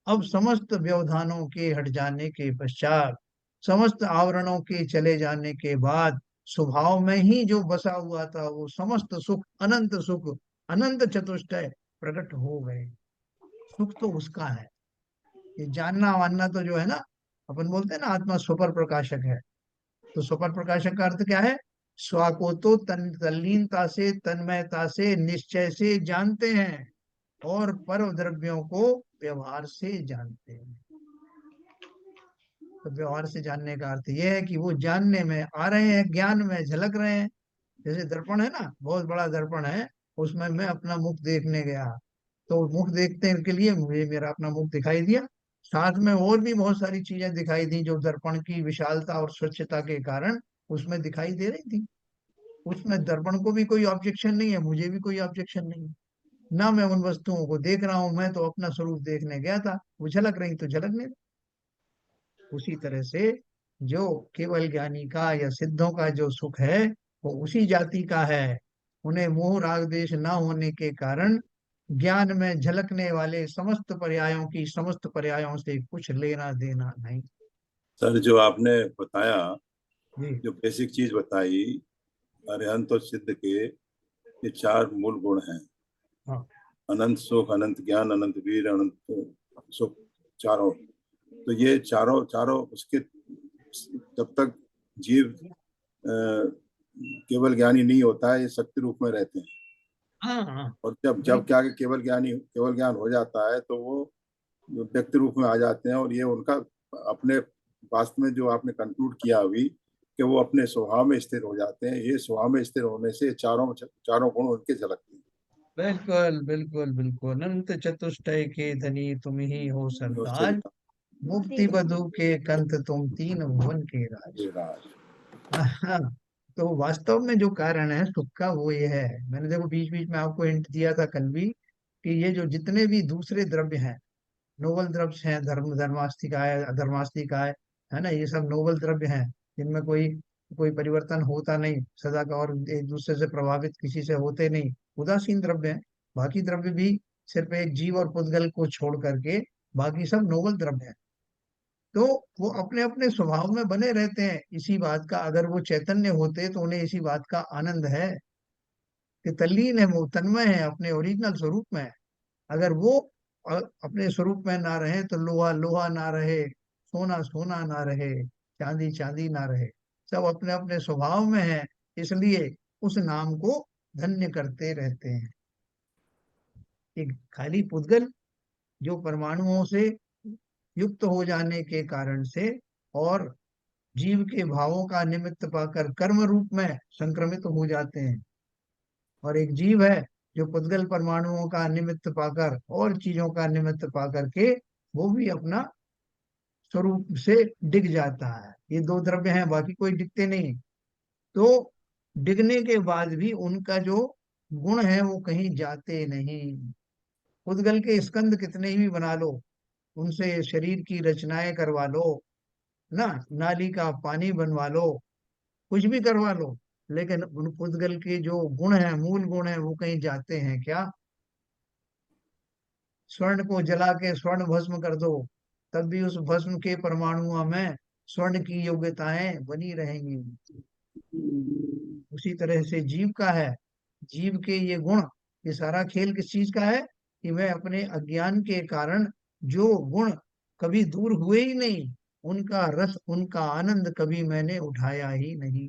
अब समस्त व्यवधानों के हट जाने के पश्चात, समस्त आवरणों के चले जाने के बाद, स्वभाव में ही जो बसा हुआ था वो समस्त सुख, अनंत सुख, अनंत चतुष्टय प्रकट हो गए। सुख तो उसका है। ये जानना वानना तो जो है ना, अपन बोलते हैं ना आत्मा सुपर प्रकाशक है। तो सुपर प्रकाशक का अर्थ क्या है? स्वा को तो तल्लीनता से, तन्मयता से, निश्चय से जानते हैं, और परम द्रव्यों को व्यवहार से जानते हैं। तो व्यवहार से जानने का अर्थ यह है कि वो जानने में आ रहे हैं, ज्ञान में झलक रहे हैं। जैसे दर्पण है ना, बहुत बड़ा दर्पण है, उसमें मैं अपना मुख देखने गया, तो मुख देखने के लिए मुझे मेरा अपना मुख दिखाई दिया। साथ में और भी बहुत सारी चीजें दिखाई दी जो दर्पण की विशालता और स्वच्छता के कारण उसमें दिखाई दे रही थी। उसमें दर्पण को भी कोई ऑब्जेक्शन नहीं है, मुझे भी कोई ऑब्जेक्शन नहीं है। ना मैं उन वस्तुओं को देख रहा हूं, मैं तो अपना स्वरूप देखने गया था, वो झलक रही तो झलकने दे। उसी तरह से जो केवल ज्ञानी का या सिद्धों का जो सुख है वो उसी जाति का है। उन्हें मोह राग द्वेष न होने के कारण ज्ञान में झलकने वाले समस्त पर्यायों की, समस्त पर्यायों से कुछ लेना देना नहीं। सर जो आपने बताया, जी जो बेसिक चीज बताई, अरिहंत और सिद्ध के ये चार मूल गुण हैं। हाँ अनंत सुख, अनंत ज्ञान, अनंत वीर, अनंत सुख, चारों। तो ये चारों चारों उसके, जब तक जीव केवल ज्ञानी नहीं होता है, ये शक्ति रूप में रहते हैं। हाँ हाँ और जब जब क्या केवल ज्ञान हो जाता है तो वो व्यक्ति रूप में आ जाते हैं, और ये उनका अपने वास्तव में जो आपने कंक्लूड किया अभी, कि वो अपने स्वभाव में स्थिर हो जाते हैं। ये स्वभाव में स्थिर होने से चारों चारों गुण उनके झलकते हैं। बिल्कुल बिल्कुल बिल्कुल। अनंत चतुष्टय के धनी तुम ही हो जो सरताज, चलता मुक्ति बधु के कंत तुम तीन भुवन के राज। है राज। हाँ, तो वास्तव में जो कारण है सुख का वो ये है। मैंने देखो बीच बीच में आपको हिंट दिया था कल भी, कि ये जो जितने भी दूसरे द्रव्य हैं, नोबल द्रव्य हैं, धर्मास्तिका है, अधर्मास्तिका है ना, ये सब नोबल द्रव्य हैं, जिनमें कोई कोई परिवर्तन होता नहीं सदा का, और एक दूसरे से प्रभावित किसी से होते नहीं, उदासीन द्रव्य हैं। बाकी द्रव्य भी सिर्फ एक जीव और पुद्गल को छोड़ करके बाकी सब नोबल द्रव्य हैं। तो वो अपने अपने स्वभाव में बने रहते हैं। इसी बात का, अगर वो चैतन्य होते तो उन्हें इसी बात का आनंद है कि तल्लीन है, वो तन्मय है, अपने ओरिजिनल स्वरूप में है। अगर वो अपने स्वरूप में ना रहे तो लोहा लोहा ना रहे, सोना सोना ना रहे, चांदी चांदी ना रहे, सब अपने अपने स्वभाव में है। इसलिए उस नाम को धन्य करते रहते हैं। एक खाली पुद्गल जो परमाणुओं से युक्त हो जाने के कारण से और जीव के भावों का निमित्त पाकर कर्म रूप में संक्रमित हो जाते हैं, और एक जीव है जो पुद्गल परमाणुओं का निमित्त पाकर और चीजों का निमित्त पाकर के वो भी अपना स्वरूप से डिग जाता है। ये दो द्रव्य हैं, बाकी कोई दिखते नहीं। तो डिगने के बाद भी उनका जो गुण है वो कहीं जाते नहीं। पुद्गल के स्कंद कितने भी बना लो, उनसे शरीर की रचनाएं करवा लो ना, नाली का पानी बनवा लो, कुछ भी करवा लो, लेकिन उन पुद्गल के जो गुण है, मूल गुण है, वो कहीं जाते हैं क्या? स्वर्ण को जला के स्वर्ण भस्म कर दो, तब भी उस भस्म के परमाणुओं में स्वर्ण की योग्यताएं बनी रहेंगी। उसी तरह से जीव का है, जीव के ये गुण, ये सारा खेल किस चीज का है? कि मैं अपने अज्ञान के कारण जो गुण कभी दूर हुए ही नहीं, उनका रस, उनका आनंद कभी मैंने उठाया ही नहीं,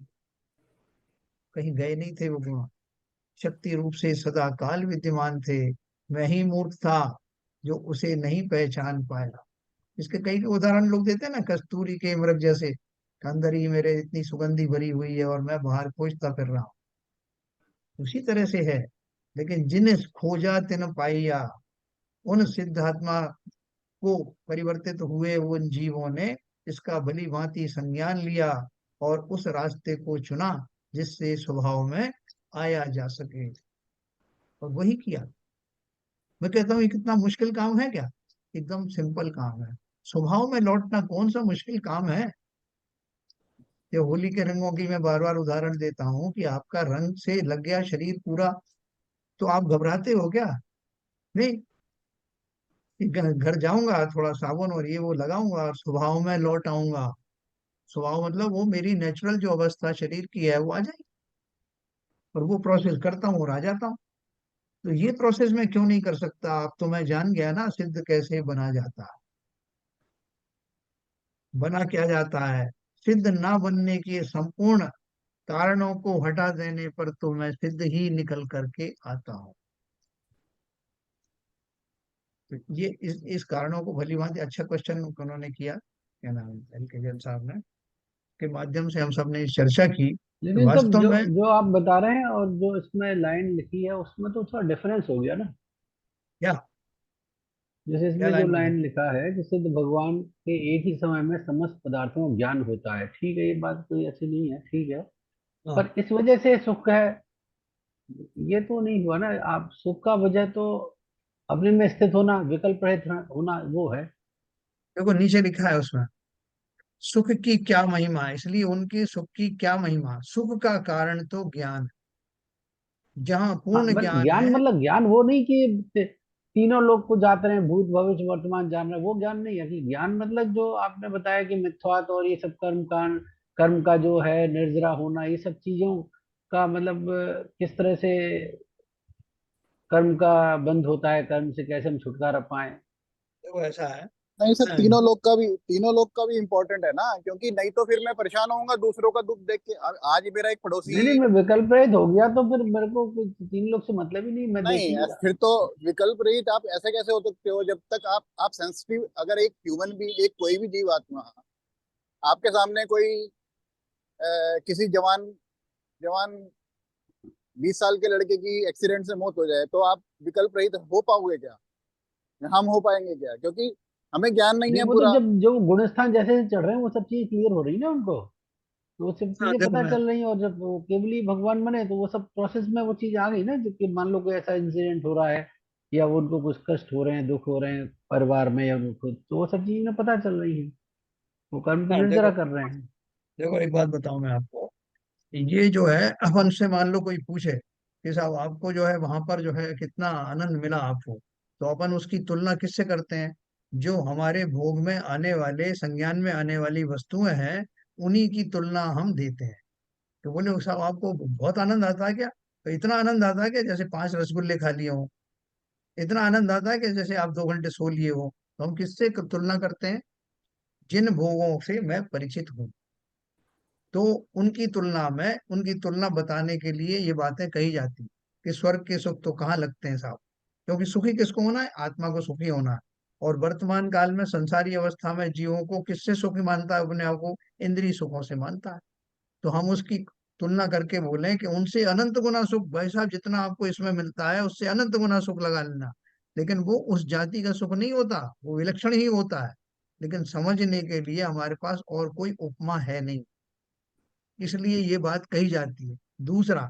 कहीं गए नहीं थे वो गुण। शक्ति रूप से सदा काल विद्यमान थे, मैं ही मूर्ख था जो उसे नहीं पहचान पाया। इसके कई उदाहरण लोग देते हैं ना, कस्तूरी के मृग जैसे, कि अंदर ही मेरे इतनी सुगंधी भरी हुई है और मैं बाहर खोजता फिर रहा हूँ। उसी तरह से है। लेकिन जिन खोजा तिन पाइया, उन सिद्धात्मा को परिवर्तित हुए उन जीवों ने इसका भली भांति संज्ञान लिया और उस रास्ते को चुना जिससे स्वभाव में आया जा सके, और वही किया। मैं कहता हूँ ये कितना मुश्किल काम है क्या? एकदम सिंपल काम है। स्वभाव में लौटना कौन सा मुश्किल काम है? ये होली के रंगों की मैं बार बार उदाहरण देता हूँ कि आपका रंग से लग गया शरीर पूरा, तो आप घबराते हो क्या? नहीं, कि घर जाऊंगा, थोड़ा साबुन और ये वो लगाऊंगा और स्वभाव में लौट आऊंगा। स्वभाव मतलब वो मेरी नेचुरल जो अवस्था शरीर की है वो आ जाएगी, और वो प्रोसेस करता हूँ और आ जाता हूँ। तो ये प्रोसेस मैं क्यों नहीं कर सकता? अब तो मैं जान गया ना सिद्ध कैसे बना जाता है। बना क्या जाता है? सिद्ध ना बनने के संपूर्ण कारणों को हटा देने पर तो मैं सिद्ध ही निकल करके आता हूँ। तो ये इस कारणों को भली भांति, अच्छा क्वेश्चन उन्होंने किया, क्या नाम है, एल के जैन साहब ने, के माध्यम से हम सब ने इस चर्चा की। तो लेकिन तब वास्तव जो में जो आप बता रहे हैं और जो इसमें लाइन लिखी है उसमें तो थोड़ा डिफरेंस हो गया ना। क्या जैसे क्या इसमें जो लाइन बोले? लाइन लिखा है कि सिद्ध भगवान के एक ही समय में समस्त पदार्थों का ज्ञान होता है, ठीक है, ये बात कोई ऐसी नहीं है, ठीक है। हाँ, पर इस वजह से सुख है, ये तो नहीं हुआ ना। आप सुख का वजह तो अपने में स्थित होना, विकल्प रहित होना, वो है। देखो नीचे लिखा है उसमें, सुख की क्या महिमा, इसलिए उनकी सुख की क्या महिमा, सुख का कारण तो ज्ञान, जहाँ हाँ, पूर्ण ज्ञान ज्ञान है। मतलब ज्ञान वो नहीं कि तीनों लोग को जाते रहे, भूत भविष्य वर्तमान जान रहे, वो ज्ञान नहीं है। कि ज्ञान मतलब जो आपने बताया कि मिथ्यात्व और ये सब कर्म का जो है निर्जरा होना, ये सब चीजों का मतलब किस तरह से कर्म का बंध होता है, कर्म से कैसे हम छुटकारा पाए। देखो ऐसा है, नहीं सर, तीनों लोग का भी इम्पोर्टेंट है ना, क्योंकि नहीं तो फिर मैं परेशान होऊंगा दूसरों का दुख देख के। आज मेरा एक नहीं पड़ोसी। नहीं, मैं विकल्प रहित हो गया तो फिर मेरे को कुछ तीन लोग से मतलब ही नहीं, मैं देख नहीं, लूंगा। फिर तो विकल्प रहित आप ऐसे कैसे हो सकते हो जब तक आप सेंसिटिव, अगर एक ह्यूमन भी, एक कोई भी जीव आत्मा आपके सामने कोई किसी जवान जवान 20 साल के लड़के की एक्सीडेंट से मौत हो जाए, तो आप विकल्प रहित हो पाओगे क्या? हम हो पाएंगे क्या? क्योंकि हमें ज्ञान नहीं नहीं, है वो तो पूरा। जब जो गुणस्थान जैसे जैसे चढ़ रहे हैं वो सब चीजें क्लियर हो रही है ना उनको, तो वो सब हाँ चीजें देखो पता मैं, चल रही हैं। और जब वो केवली भगवान बने तो वो सब प्रोसेस में वो चीज आ गई ना, जबकि मान लो कोई ऐसा इंसिडेंट हो रहा है या वो उनको कुछ कष्ट हो रहे हैं, दुख हो रहे हैं परिवार में या उनको खुद, तो वो सब चीजें पता चल रही है, वो कर्म की हाँ निर्जरा देखो, कर रहे हैं। देखो एक बात बताऊं मैं आपको, ये जो है, अपन से मान लो कोई पूछे कि साहब आपको जो है वहां पर जो है कितना आनंद मिला आपको, तो अपन उसकी तुलना किससे करते हैं? जो हमारे भोग में आने वाले, संज्ञान में आने वाली वस्तुएं हैं, उन्हीं की तुलना हम देते हैं। तो बोले साहब आपको बहुत आनंद आता है क्या? तो इतना आनंद आता है कि जैसे 5 रसगुल्ले खा लिए हो, इतना आनंद आता है कि जैसे आप 2 घंटे सो लिए हो। तो हम किससे तुलना करते हैं? जिन भोगों से मैं परिचित हूँ, तो उनकी तुलना में, उनकी तुलना बताने के लिए ये बातें कही जाती कि स्वर्ग के सुख तो कहाँ लगते हैं साहब। क्योंकि सुखी किसको होना है? आत्मा को सुखी होना है। और वर्तमान काल में संसारी अवस्था में जीवों को किससे सुखी मानता है? अपने आप को इंद्रिय सुखों से मानता है। तो हम उसकी तुलना करके बोले कि उनसे अनंत गुना सुख, भाई साहब जितना आपको इसमें मिलता है उससे अनंत गुना सुख लगा लेना। लेकिन वो उस जाति का सुख नहीं होता, वो विलक्षण ही होता है। लेकिन समझने के लिए हमारे पास और कोई उपमा है नहीं, इसलिए ये बात कही जाती है। दूसरा,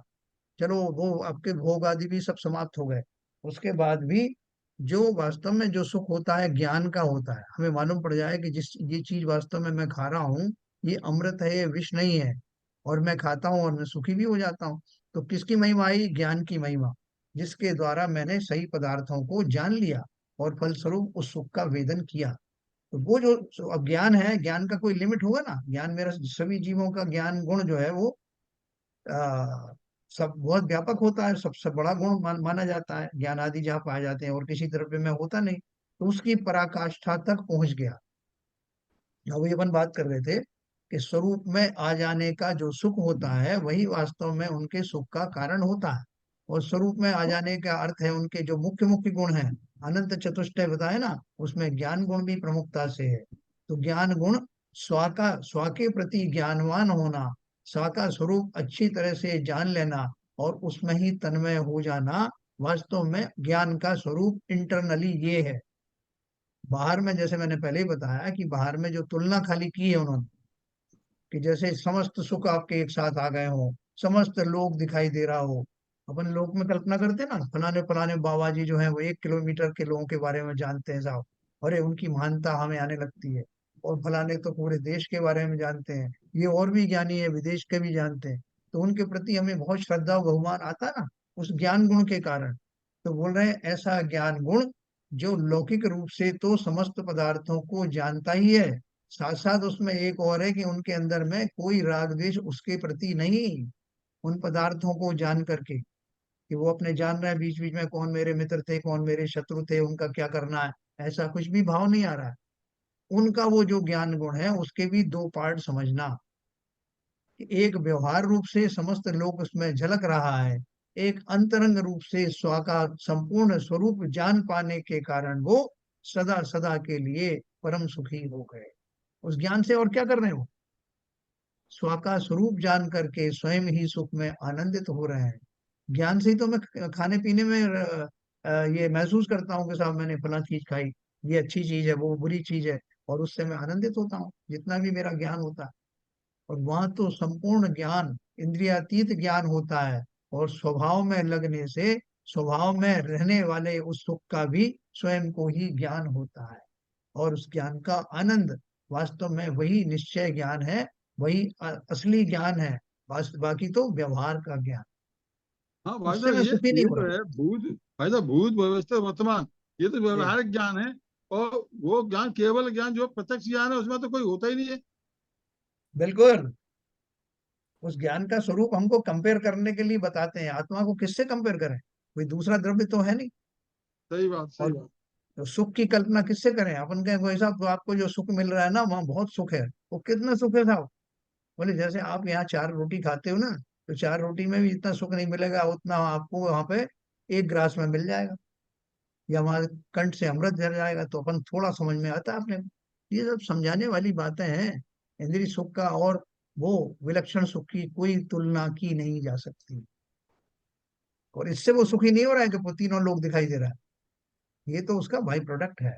चलो वो आपके भोग आदि भी सब समाप्त हो गए, उसके बाद भी जो वास्तव में जो सुख होता है ज्ञान का होता है। हमें मालूम पड़ जाए कि जिस ये चीज वास्तव में मैं खा रहा हूँ, ये अमृत है, ये विष नहीं है, और मैं खाता हूँ और मैं सुखी भी हो जाता हूँ। तो किसकी महिमा आई? ज्ञान की महिमा, जिसके द्वारा मैंने सही पदार्थों को जान लिया और फलस्वरूप उस सुख का वेदन किया। तो वो जो अब ज्ञान है, ज्ञान का कोई लिमिट होगा ना? ज्ञान मेरा, सभी जीवों का ज्ञान गुण जो है वो आ, सब बहुत व्यापक होता है, सबसे बड़ा गुण माना जाता है, ज्ञान आदि जहाँ पाए जाते हैं, और किसी द्रव्य में होता नहीं। तो उसकी पराकाष्ठा तक पहुंच गया। अब ये अपन बात कर रहे थे कि स्वरूप में आ जाने का जो सुख होता है वही वास्तव में उनके सुख का कारण होता है। और स्वरूप में आ जाने का अर्थ है उनके जो मुख्य मुख्य गुण हैं, अनंत चतुष्टय बताए ना, उसमें ज्ञान गुण भी प्रमुखता से है। तो ज्ञान गुण, स्वा के प्रति ज्ञानवान होना, स्वा का स्वरूप अच्छी तरह से जान लेना और उसमें ही तन्मय हो जाना, वास्तव में ज्ञान का स्वरूप इंटरनली ये है। बाहर में जैसे मैंने पहले ही बताया कि बाहर में जो तुलना खाली की है उन्होंने, कि जैसे समस्त सुख आपके एक साथ आ गए हो, समस्त लोग दिखाई दे रहा हो। अपन लोक में कल्पना करते हैं ना, फलाने फलाने बाबा जी जो है वो 1 किलोमीटर के लोगों के बारे में जानते हैं साहब, अरे उनकी महानता हमें आने लगती है। और फलाने तो पूरे देश के बारे में जानते हैं, ये और भी ज्ञानी है, विदेश के भी जानते हैं। तो उनके प्रति हमें बहुत श्रद्धा और बहुमान आता है ना, उस ज्ञान गुण के कारण। तो बोल रहे हैं ऐसा ज्ञान गुण जो लौकिक रूप से तो समस्त पदार्थों को जानता ही है, साथ साथ उसमें एक और है कि उनके अंदर में कोई राग द्वेष उसके प्रति नहीं। उन पदार्थों को जान करके कि वो अपने जान रहे हैं बीच बीच में कौन मेरे मित्र थे कौन मेरे शत्रु थे, उनका क्या करना है, ऐसा कुछ भी भाव नहीं आ रहा है। उनका वो जो ज्ञान गुण है उसके भी दो पार्ट समझना, कि एक व्यवहार रूप से समस्त लोक उसमें झलक रहा है, एक अंतरंग रूप से स्व का संपूर्ण स्वरूप जान पाने के कारण वो सदा सदा के लिए परम सुखी हो गए। उस ज्ञान से और क्या कर रहे हो, स्व का स्वरूप जान करके स्वयं ही सुख में आनंदित हो रहे हैं। ज्ञान से ही तो मैं खाने पीने में ये महसूस करता हूँ कि साहब मैंने फला चीज खाई, ये अच्छी चीज है वो बुरी चीज है, और उससे मैं आनंदित होता हूँ जितना भी मेरा ज्ञान होता है। और वहां तो संपूर्ण ज्ञान इंद्रियातीत ज्ञान होता है, और स्वभाव में लगने से स्वभाव में रहने वाले उस सुख का भी स्वयं को ही ज्ञान होता है। और उस ज्ञान का आनंद वास्तव में वही निश्चय ज्ञान है, वही असली ज्ञान है। बाकी तो व्यवहार का ज्ञान, हाँ भाई उससे साहब, मैं सुखी नहीं ये हो तो रहा। है भूत। भाई साहब, भूत भविष्य वर्तमान, ये तो जी व्यवहारिक ज्ञान है। और वो ज्ञान, केवल ज्ञान जो प्रत्यक्ष ज्ञान है, उसमें तो कोई होता ही नहीं है। बिल्कुल। उस ज्ञान का स्वरूप हमको कंपेयर करने के लिए बताते हैं, आत्मा को किससे कंपेयर करें, कोई दूसरा द्रव्य तो है नहीं। सही बात, सही और बात। तो सुख की कल्पना किससे करें, अपन कहें भाई साहब तो आपको जो सुख मिल रहा है ना वहाँ बहुत सुख है, वो कितना सुख है साहब। बोले जैसे आप यहाँ 4 रोटी खाते हो ना, तो 4 रोटी में भी इतना सुख नहीं मिलेगा उतना आपको वहां पे 1 ग्रास में मिल जाएगा, या हमारे कंठ से अमृत झर जाएगा, तो अपन थोड़ा समझ में आता है अपने को। ये सब समझाने वाली बातें हैं। इंद्रिय सुख का और वो विलक्षण सुख की कोई तुलना की नहीं जा सकती। और इससे वो सुखी नहीं हो रहा है कि वो तीनों लोग दिखाई दे रहा है, ये तो उसका बाई प्रोडक्ट है।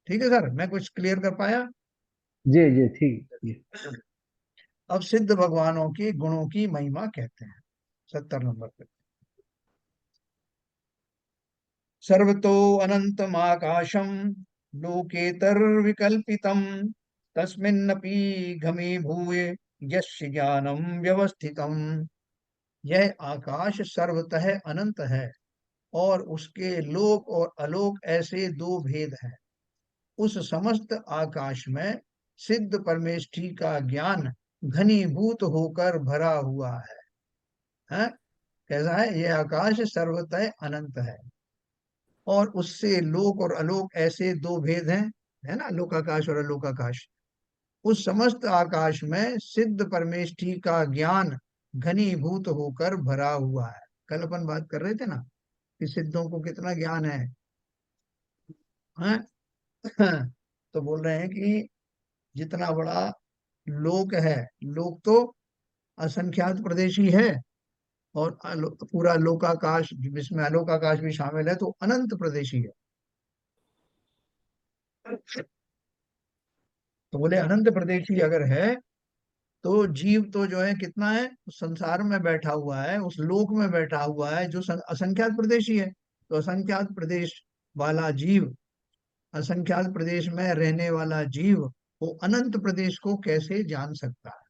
ठीक है सर, मैं कुछ क्लियर कर पाया। जी जी, ठीक है। अब सिद्ध भगवानों के गुणों की महिमा कहते हैं 70 नंबर पे। सर्वतो अनंतमाकाशम लोकेतरविकल्पितम तस्मिन्नपि घमीभूय यस्य ज्ञानम व्यवस्थितम। यह आकाश सर्वतः अनंत है, और उसके लोक और अलोक ऐसे दो भेद हैं। उस समस्त आकाश में सिद्ध परमेष्ठी का ज्ञान घनीभूत होकर भरा हुआ है? कैसा है ये आकाश, सर्वतः अनंत है, और उससे लोक और अलोक ऐसे दो भेद हैं, है ना, लोकाकाश और अलोकाकाश। उस समस्त आकाश में सिद्ध परमेष्ठी का ज्ञान घनीभूत होकर भरा हुआ है। कल अपन बात कर रहे थे ना कि सिद्धों को कितना ज्ञान है? तो बोल रहे हैं कि जितना बड़ा लोक है, लोक तो असंख्यात प्रदेश ही है, और पूरा लोकाकाश जिसमें अलोकाकाश भी शामिल है तो अनंत प्रदेश ही है। तो बोले अनंत प्रदेशी अगर है तो जीव तो जो है कितना है, उस संसार में बैठा हुआ है, उस लोक में बैठा हुआ है जो असंख्यात प्रदेशी है। तो असंख्यात प्रदेश वाला जीव, असंख्यात प्रदेश में रहने वाला जीव, वो अनंत प्रदेश को कैसे जान सकता है?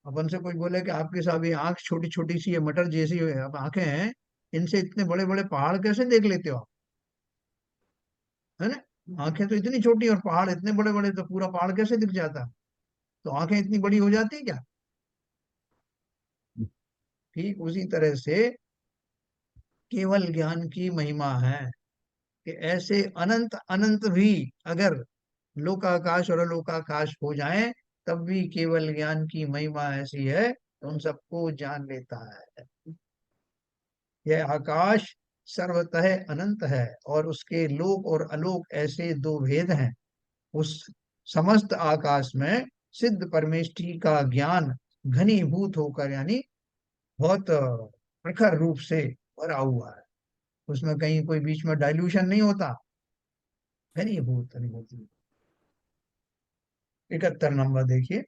अपन से कोई बोले कि आपके साहब ये आंख छोटी छोटी सी है, मटर जैसी है अब आंखें हैं, इनसे इतने बड़े बड़े पहाड़ कैसे देख लेते हो आप, है ना? आंखें तो इतनी छोटी और पहाड़ इतने बड़े बड़े, तो पूरा पहाड़ कैसे दिख जाता? तो आंखें इतनी बड़ी हो जाती है क्या? ठीक उसी तरह से केवल ज्ञान की महिमा है, कि ऐसे अनंत अनंत भी अगर लोकाकाश और अलोकाकाश हो जाएं, तब भी केवल ज्ञान की महिमा ऐसी है तो उन सबको जान लेता है। यह आकाश सर्वतः अनंत है, और उसके लोक और अलोक ऐसे दो भेद हैं। उस समस्त आकाश में सिद्ध परमेष्ठी का ज्ञान घनीभूत होकर, यानी बहुत प्रखर रूप से भरा हुआ है। उसमें कहीं कोई बीच में डाइल्यूशन नहीं होता। घनीभूत अनुभूति। 71 नंबर देखिए।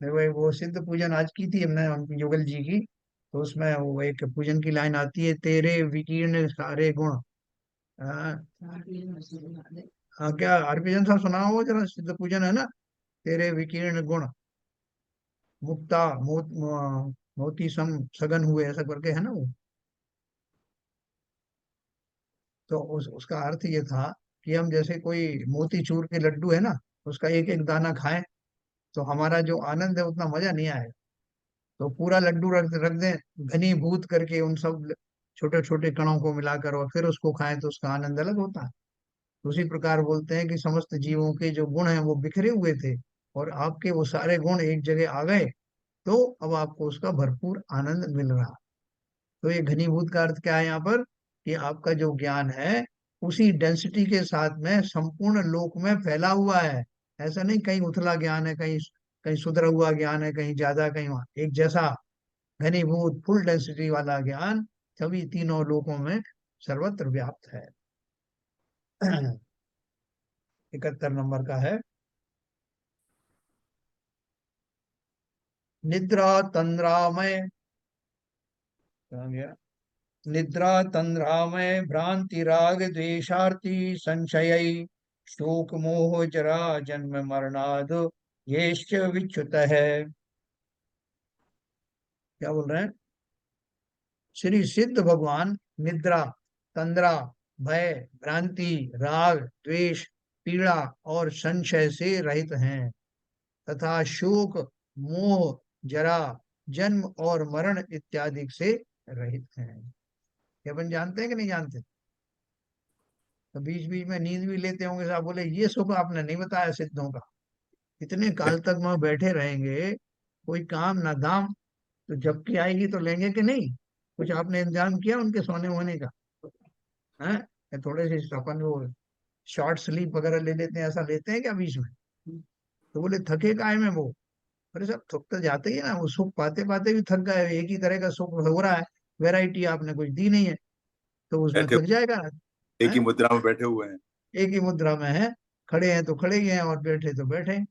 भाई वो सिद्ध पूजन आज की थी हमने उनकी युगल जी की, तो उसमें वो एक पूजन की लाइन आती है, तेरे विकीर्ण सारे गुण। हाँ। हाँ, क्या हरिभजन साहब सुना हो जरा, सिद्ध पूजन है ना। तेरे विकीर्ण गुण मुक्ता मोती सम सगन हुए, ऐसा करके है ना वो। तो उसका अर्थ ये था कि हम जैसे कोई मोती चूर के लड्डू है ना, उसका एक एक दाना खाएं, तो हमारा जो आनंद है उतना मजा नहीं आएगा। तो पूरा लड्डू रख रख दें घनीभूत करके उन सब छोटे छोटे कणों को मिलाकर, और फिर उसको खाएं तो उसका आनंद अलग होता है। उसी प्रकार बोलते हैं कि समस्त जीवों के जो गुण हैं वो बिखरे हुए थे, और आपके वो सारे गुण एक जगह आ गए, तो अब आपको उसका भरपूर आनंद मिल रहा। तो ये घनीभूत का अर्थ क्या है यहाँ पर, कि आपका जो ज्ञान है उसी डेंसिटी के साथ में संपूर्ण लोक में फैला हुआ है। ऐसा नहीं कहीं उथला ज्ञान है, कहीं कहीं सुधरा हुआ ज्ञान है, कहीं ज्यादा कहीं वहाँ, एक जैसा घनीभूत फुल डेंसिटी वाला ज्ञान सभी तीनों लोकों में सर्वत्र व्याप्त है। 71 नंबर का है। निद्रा तंद्रामय, कहाँ गया? निद्रा तंद्रामय भ्रांति राग द्वेषार्ति संशय शोक मोह जरा जन्म मरणाद येश्च विच्युत है। क्या बोल रहे हैं? श्री सिद्ध भगवान निद्रा, तंद्रा, भय, भ्रांति, राग, द्वेष, पीड़ा और संशय से रहित हैं, तथा शोक, मोह, जरा, जन्म और मरण इत्यादि से रहित हैं। ये अपन जानते हैं कि नहीं जानते? तो बीच बीच में नींद भी लेते होंगे साहब, बोले ये सुख आपने नहीं बताया सिद्धों का। इतने काल तक वहां बैठे रहेंगे, कोई काम ना दाम, तो जबकि आएगी तो लेंगे कि नहीं? कुछ आपने इंतजाम किया उनके सोने वोने का? है? या थोड़े से अपन वो शॉर्ट स्लीप वगैरह ले लेते हैं, ऐसा लेते हैं क्या बीच में? तो बोले थके काय में वो। अरे सब थक तो जाते ही है ना, वो सुख पाते पाते भी थक गए, एक ही तरह का सुख हो रहा है, वैरायटी आपने कुछ दी नहीं है, तो उसमें बैठे, थक जाएगा। एक है? ही मुद्रा में बैठे हुए हैं। एक ही मुद्रा में है, खड़े हैं तो खड़े ही हैं और बैठे तो बैठे हैं।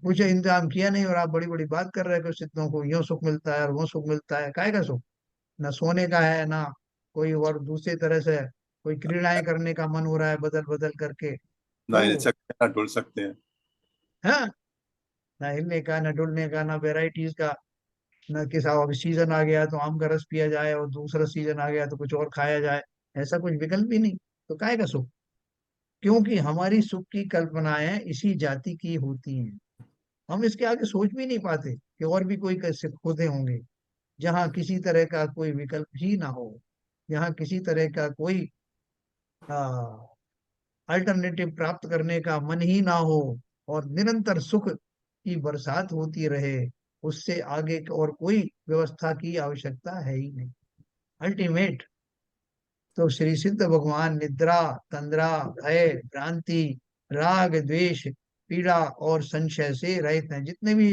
कुछ इंतजाम किया नहीं, और आप बड़ी बड़ी बात कर रहे हो कि सिद्धों को यूं सुख मिलता है और वो सुख मिलता है। काय का सुख? ना सोने का है, ना कोई और दूसरी तरह से कोई क्रीड़ाएं करने का मन हो रहा है बदल बदल करके। ना हिल तो सकते हैं ना डुल सकते हैं। है, ना हिलने का, ना डुलने का, ना वेराइटीज का, ना किस अब सीजन आ गया तो आम का रस पिया जाए, और दूसरा सीजन आ गया तो कुछ और खाया जाए, ऐसा कुछ विकल्प ही नहीं। तो काय का सुख? क्योंकि हमारी सुख की कल्पनाएं इसी जाति की होती हैं। हम इसके आगे सोच भी नहीं पाते कि और भी कोई कैसे होते होंगे, जहाँ किसी तरह का कोई विकल्प ही ना हो, जहाँ किसी तरह का कोई अल्टरनेटिव प्राप्त करने का मन ही ना हो, और निरंतर सुख की बरसात होती रहे, उससे आगे और कोई व्यवस्था की आवश्यकता है ही नहीं। अल्टीमेट। तो श्री सिद्ध भगवान निद्रा, तंद्रा, भय, भ्रांति, राग, द्वेष, पीड़ा और संशय से रहित हैं। जितने भी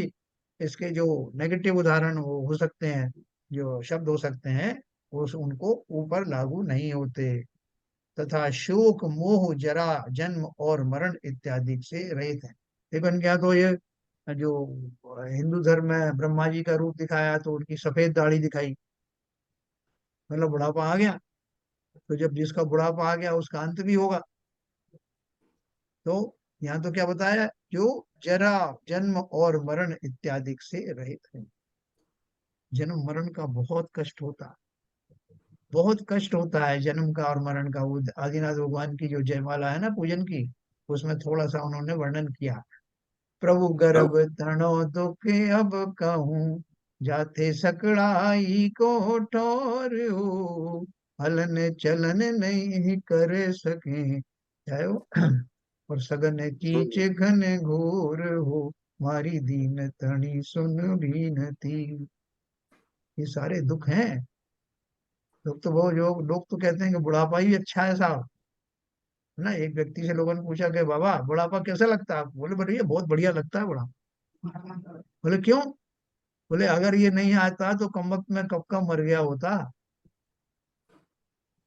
इसके जो नेगेटिव उदाहरण हो सकते हैं, जो शब्द हो सकते हैं, वो उनको ऊपर लागू नहीं होते। तथा शोक, मोह, जरा, जन्म और मरण इत्यादि से रहित हैं। देखो क्या, तो ये जो हिंदू धर्म में ब्रह्मा जी का रूप दिखाया तो उनकी सफेद दाढ़ी दिखाई, मतलब बुढ़ापा आ गया। तो जब जिसका बुढ़ापा आ गया उसका अंत भी होगा। तो यहाँ तो क्या बताया, जो जरा, जन्म और मरण इत्यादि से रहित है। जन्म मरण का बहुत कष्ट होता है, बहुत कष्ट होता है जन्म का और मरण का। वो आदिनाथ भगवान की जो जयमाला है ना पूजन की, उसमें थोड़ा सा उन्होंने वर्णन किया। प्रभु प्रभु, गर्भ तनो दुख अब कहूँ, जाते सकड़ाई को ठोर हो, हलन चलन नहीं कर सके, चाहे वो और सगन कीचे घन घोर हो, मारी दीन तणी सुन भीनती। ये सारे दुख हैं। लोग तो वो जो लोग तो कहते हैं कि बुढ़ापा ही अच्छा है साहब। है ना, एक व्यक्ति से लोगों ने पूछा कि बाबा बुढ़ापा कैसा लगता है आपको? बोले बढ़िया, बहुत बढ़िया लगता है बुढ़ापा। बोले क्यों? बोले अगर ये नहीं आता तो कम वक्त में कब का मर गया होता।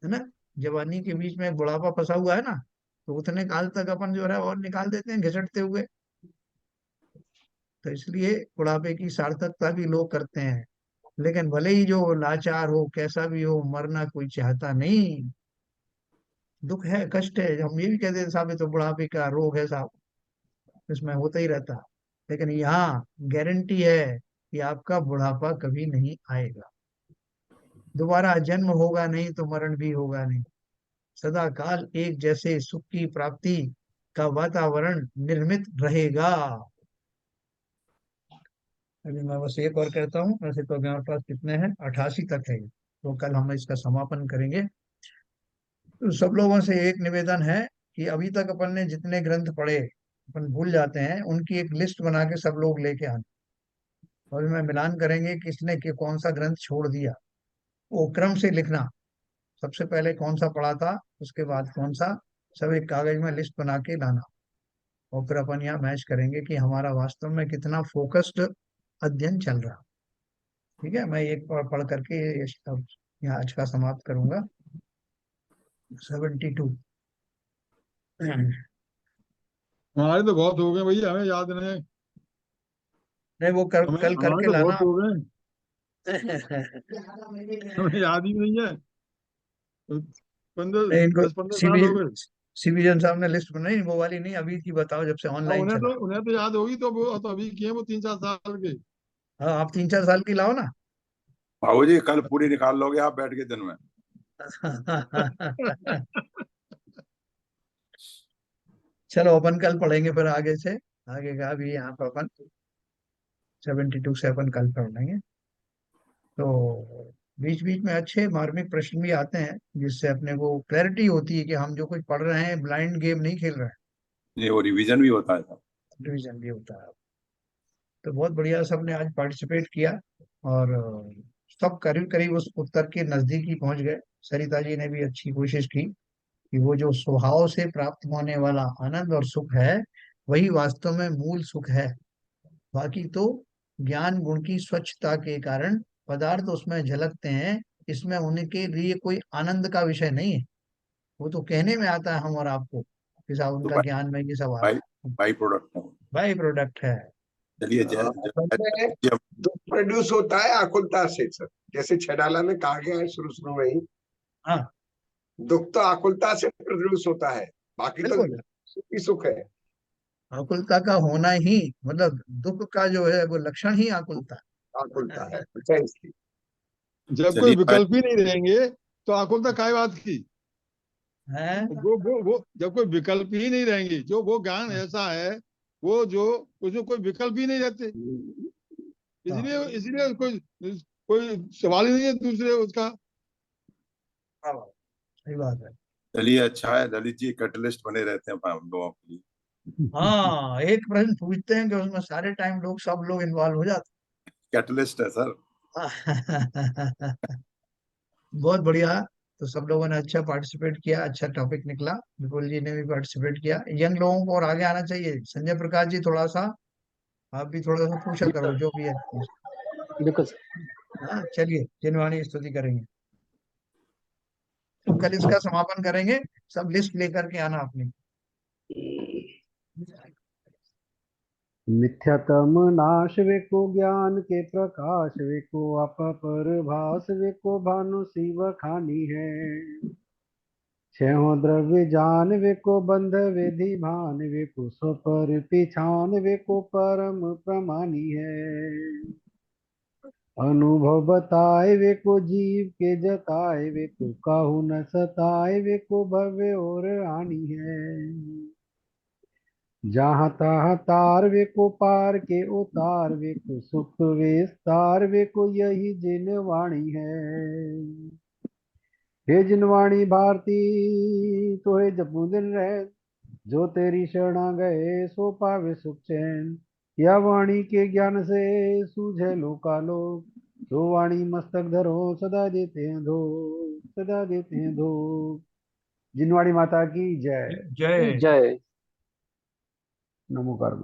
है ना। जवानी के बीच में एक बुढ़ापा फंसा हुआ है ना, तो उतने काल तक अपन जो है और निकाल देते हैं घिसटते हुए। तो इसलिए बुढ़ापे की सार्थकता भी लोग करते हैं। लेकिन भले ही जो लाचार हो, कैसा भी हो, मरना कोई चाहता नहीं। दुख है, कष्ट है, हम ये भी कहते हैं साहब ये तो बुढ़ापे का रोग है साहब, इसमें होता ही रहता है। लेकिन यहाँ गारंटी है कि आपका बुढ़ापा कभी नहीं आएगा, दोबारा जन्म होगा नहीं तो मरण भी होगा नहीं, सदा काल एक जैसे सुख की प्राप्ति का वातावरण निर्मित रहेगा। अभी मैं बस एक और कहता हूँ, वैसे तो हमारे पास कितने हैं, 88 तक है, तो कल हम इसका समापन करेंगे। तो सब लोगों से एक निवेदन है कि अभी तक अपन ने जितने ग्रंथ पढ़े, अपन भूल जाते हैं, उनकी एक लिस्ट बना के सब लोग लेके आना, और मैं मिलान करेंगे किसने कि कौन सा ग्रंथ छोड़ दिया, वो क्रम से लिखना। सबसे पहले कौन सा पढ़ा था, उसके बाद कौन सा, सब एक कागज में लिस्ट बना के लाना। और फिर अपन यहाँ मैच करेंगे कि हमारा वास्तव में कितना फोकस्ड अध्ययन चल रहा। ठीक है, मैं एक पढ़ करके अब यहाँ आज का समाप्त करूंगा। 72। नहीं, हमारे तो बहुत हो गए भैया, हमें याद नहीं। वो हमें कल हमारे करके तो लाना। बहुत हो गए, हमें याद ही नहीं है। तो पंद्रह नहीं, इनको 10-15 साल हो गए। सिविजन साहब ने लिस्ट बनाई, वो वाली नहीं, अभी की बताओ जब से हाँ, ऑनलाइन चला। उन्हें तो याद होगी, तो वो तो अभी किए वो 3-4 साल के। हाँ, आप 3-4 साल की लाओ ना। भाऊ जी कल पूरी निकाल लोगे आप बैठ के दिन में। चलो अपन कल पढ़ेंगे फिर आगे से, आगे का भी यहाँ पर अपन 72 से अपन कल पढ़ लेंगे। तो बीच बीच में अच्छे मार्मिक प्रश्न भी आते हैं, जिससे अपने को क्लैरिटी होती है कि हम जो कुछ पढ़ रहे हैं ब्लाइंड गेम नहीं खेल रहे हैं, ये वो रिवीजन भी होता है साहब। रिविजन भी होता है। तो बहुत बढ़िया सबने आज पार्टिसिपेट किया, और सब करीब करीब उस उत्तर के नजदीक ही पहुंच गए। सरिता जी ने भी अच्छी कोशिश की कि वो जो स्वभाव से प्राप्त होने वाला आनंद और सुख है, वही वास्तव में मूल सुख है। बाकी तो ज्ञान गुण की स्वच्छता के कारण पदार्थ उसमें झलकते हैं, इसमें उनके लिए कोई आनंद का विषय नहीं है। वो तो कहने में आता है हम और आपको कि साहब तो उनका ज्ञान में ये सब आ बाई रहा है, बाई प्रोडक्ट है। बाई प्रोडक्ट है। चलिए असल में दुख प्रोड्यूस होता है आकुलता से सर, जैसे छेडाला में कहा गया है शुरू शुरू में ही, हाँ, दुख तो आकुलता से प्रोड्यूस होता है, बाकी तो बिल्कुल। सुख ही सुख है। आकुलता का होना ही, मतलब दुख का जो है वो लक्षण ही आकुलता आकुलता है, अच्छा इसकी। जब कोई चलिए विकल्प ही नहीं रहेंगे तो आकुलता काय बात की। है। वो जब कोई विकल्प ही नहीं रहेंगे, जो वो ज्ञान ऐसा है, वो जो उसमें कोई विकल्प ही नहीं रहते, हाँ, इसलिए इसलिए कोई कोई सवाल ही नहीं है दूसरे उसका। हाँ, सही बात है। चलिए अच्छा है ललित जी, कैटलिस्ट बने रहते हैं हम लोगों के लिए। हाँ, एक प्रश्न पूछते हैं कि उसमें सारे टाइम लोग, सब लोग इन्वॉल्व हो जाते कैटलिस्ट है सर। हैं। बहुत बढ़िया। तो सब लोगों ने अच्छा पार्टिसिपेट किया, अच्छा टॉपिक निकला, विपुल जी ने भी पार्टिसिपेट किया। यंग लोगों को और आगे आना चाहिए। संजय प्रकाश जी थोड़ा सा, आप भी थोड़ा सा पूछा करो जो भी है। बिल्कुल। हाँ, चलिए जिनवाणी स्तुति करेंगे। तो कल इसका समापन करेंगे, सब लिस्ट लेकर के आना अपनी। मिथ्यातम नाश वेको ज्ञान के प्रकाश वेको अपर भास वेको भानु शिव खानी है। छहो द्रव्य जान वेको बंध वेधि भान वेको सो पर पिछान वेको परम प्रमानी है। अनुभव बताए वेको जीव के जताए वेको काहू न सताए वेको भव्य और हानि है। जहाँ तहाँ तार वेको पार के उतार वेको सुख विस्तार वेको यही जिन वाणी है। हे जिनवाणी भारती तो हे जपू दिन रहे, जो तेरी शरणा गए सो पावे सुख चैन। या वाणी के ज्ञान से सूझे लोकालोक, तो वाणी मस्तक धरो सदा देते हैं धो, सदा देते हैं धो। जिनवाणी माता की जय। जय। जय। नमो कार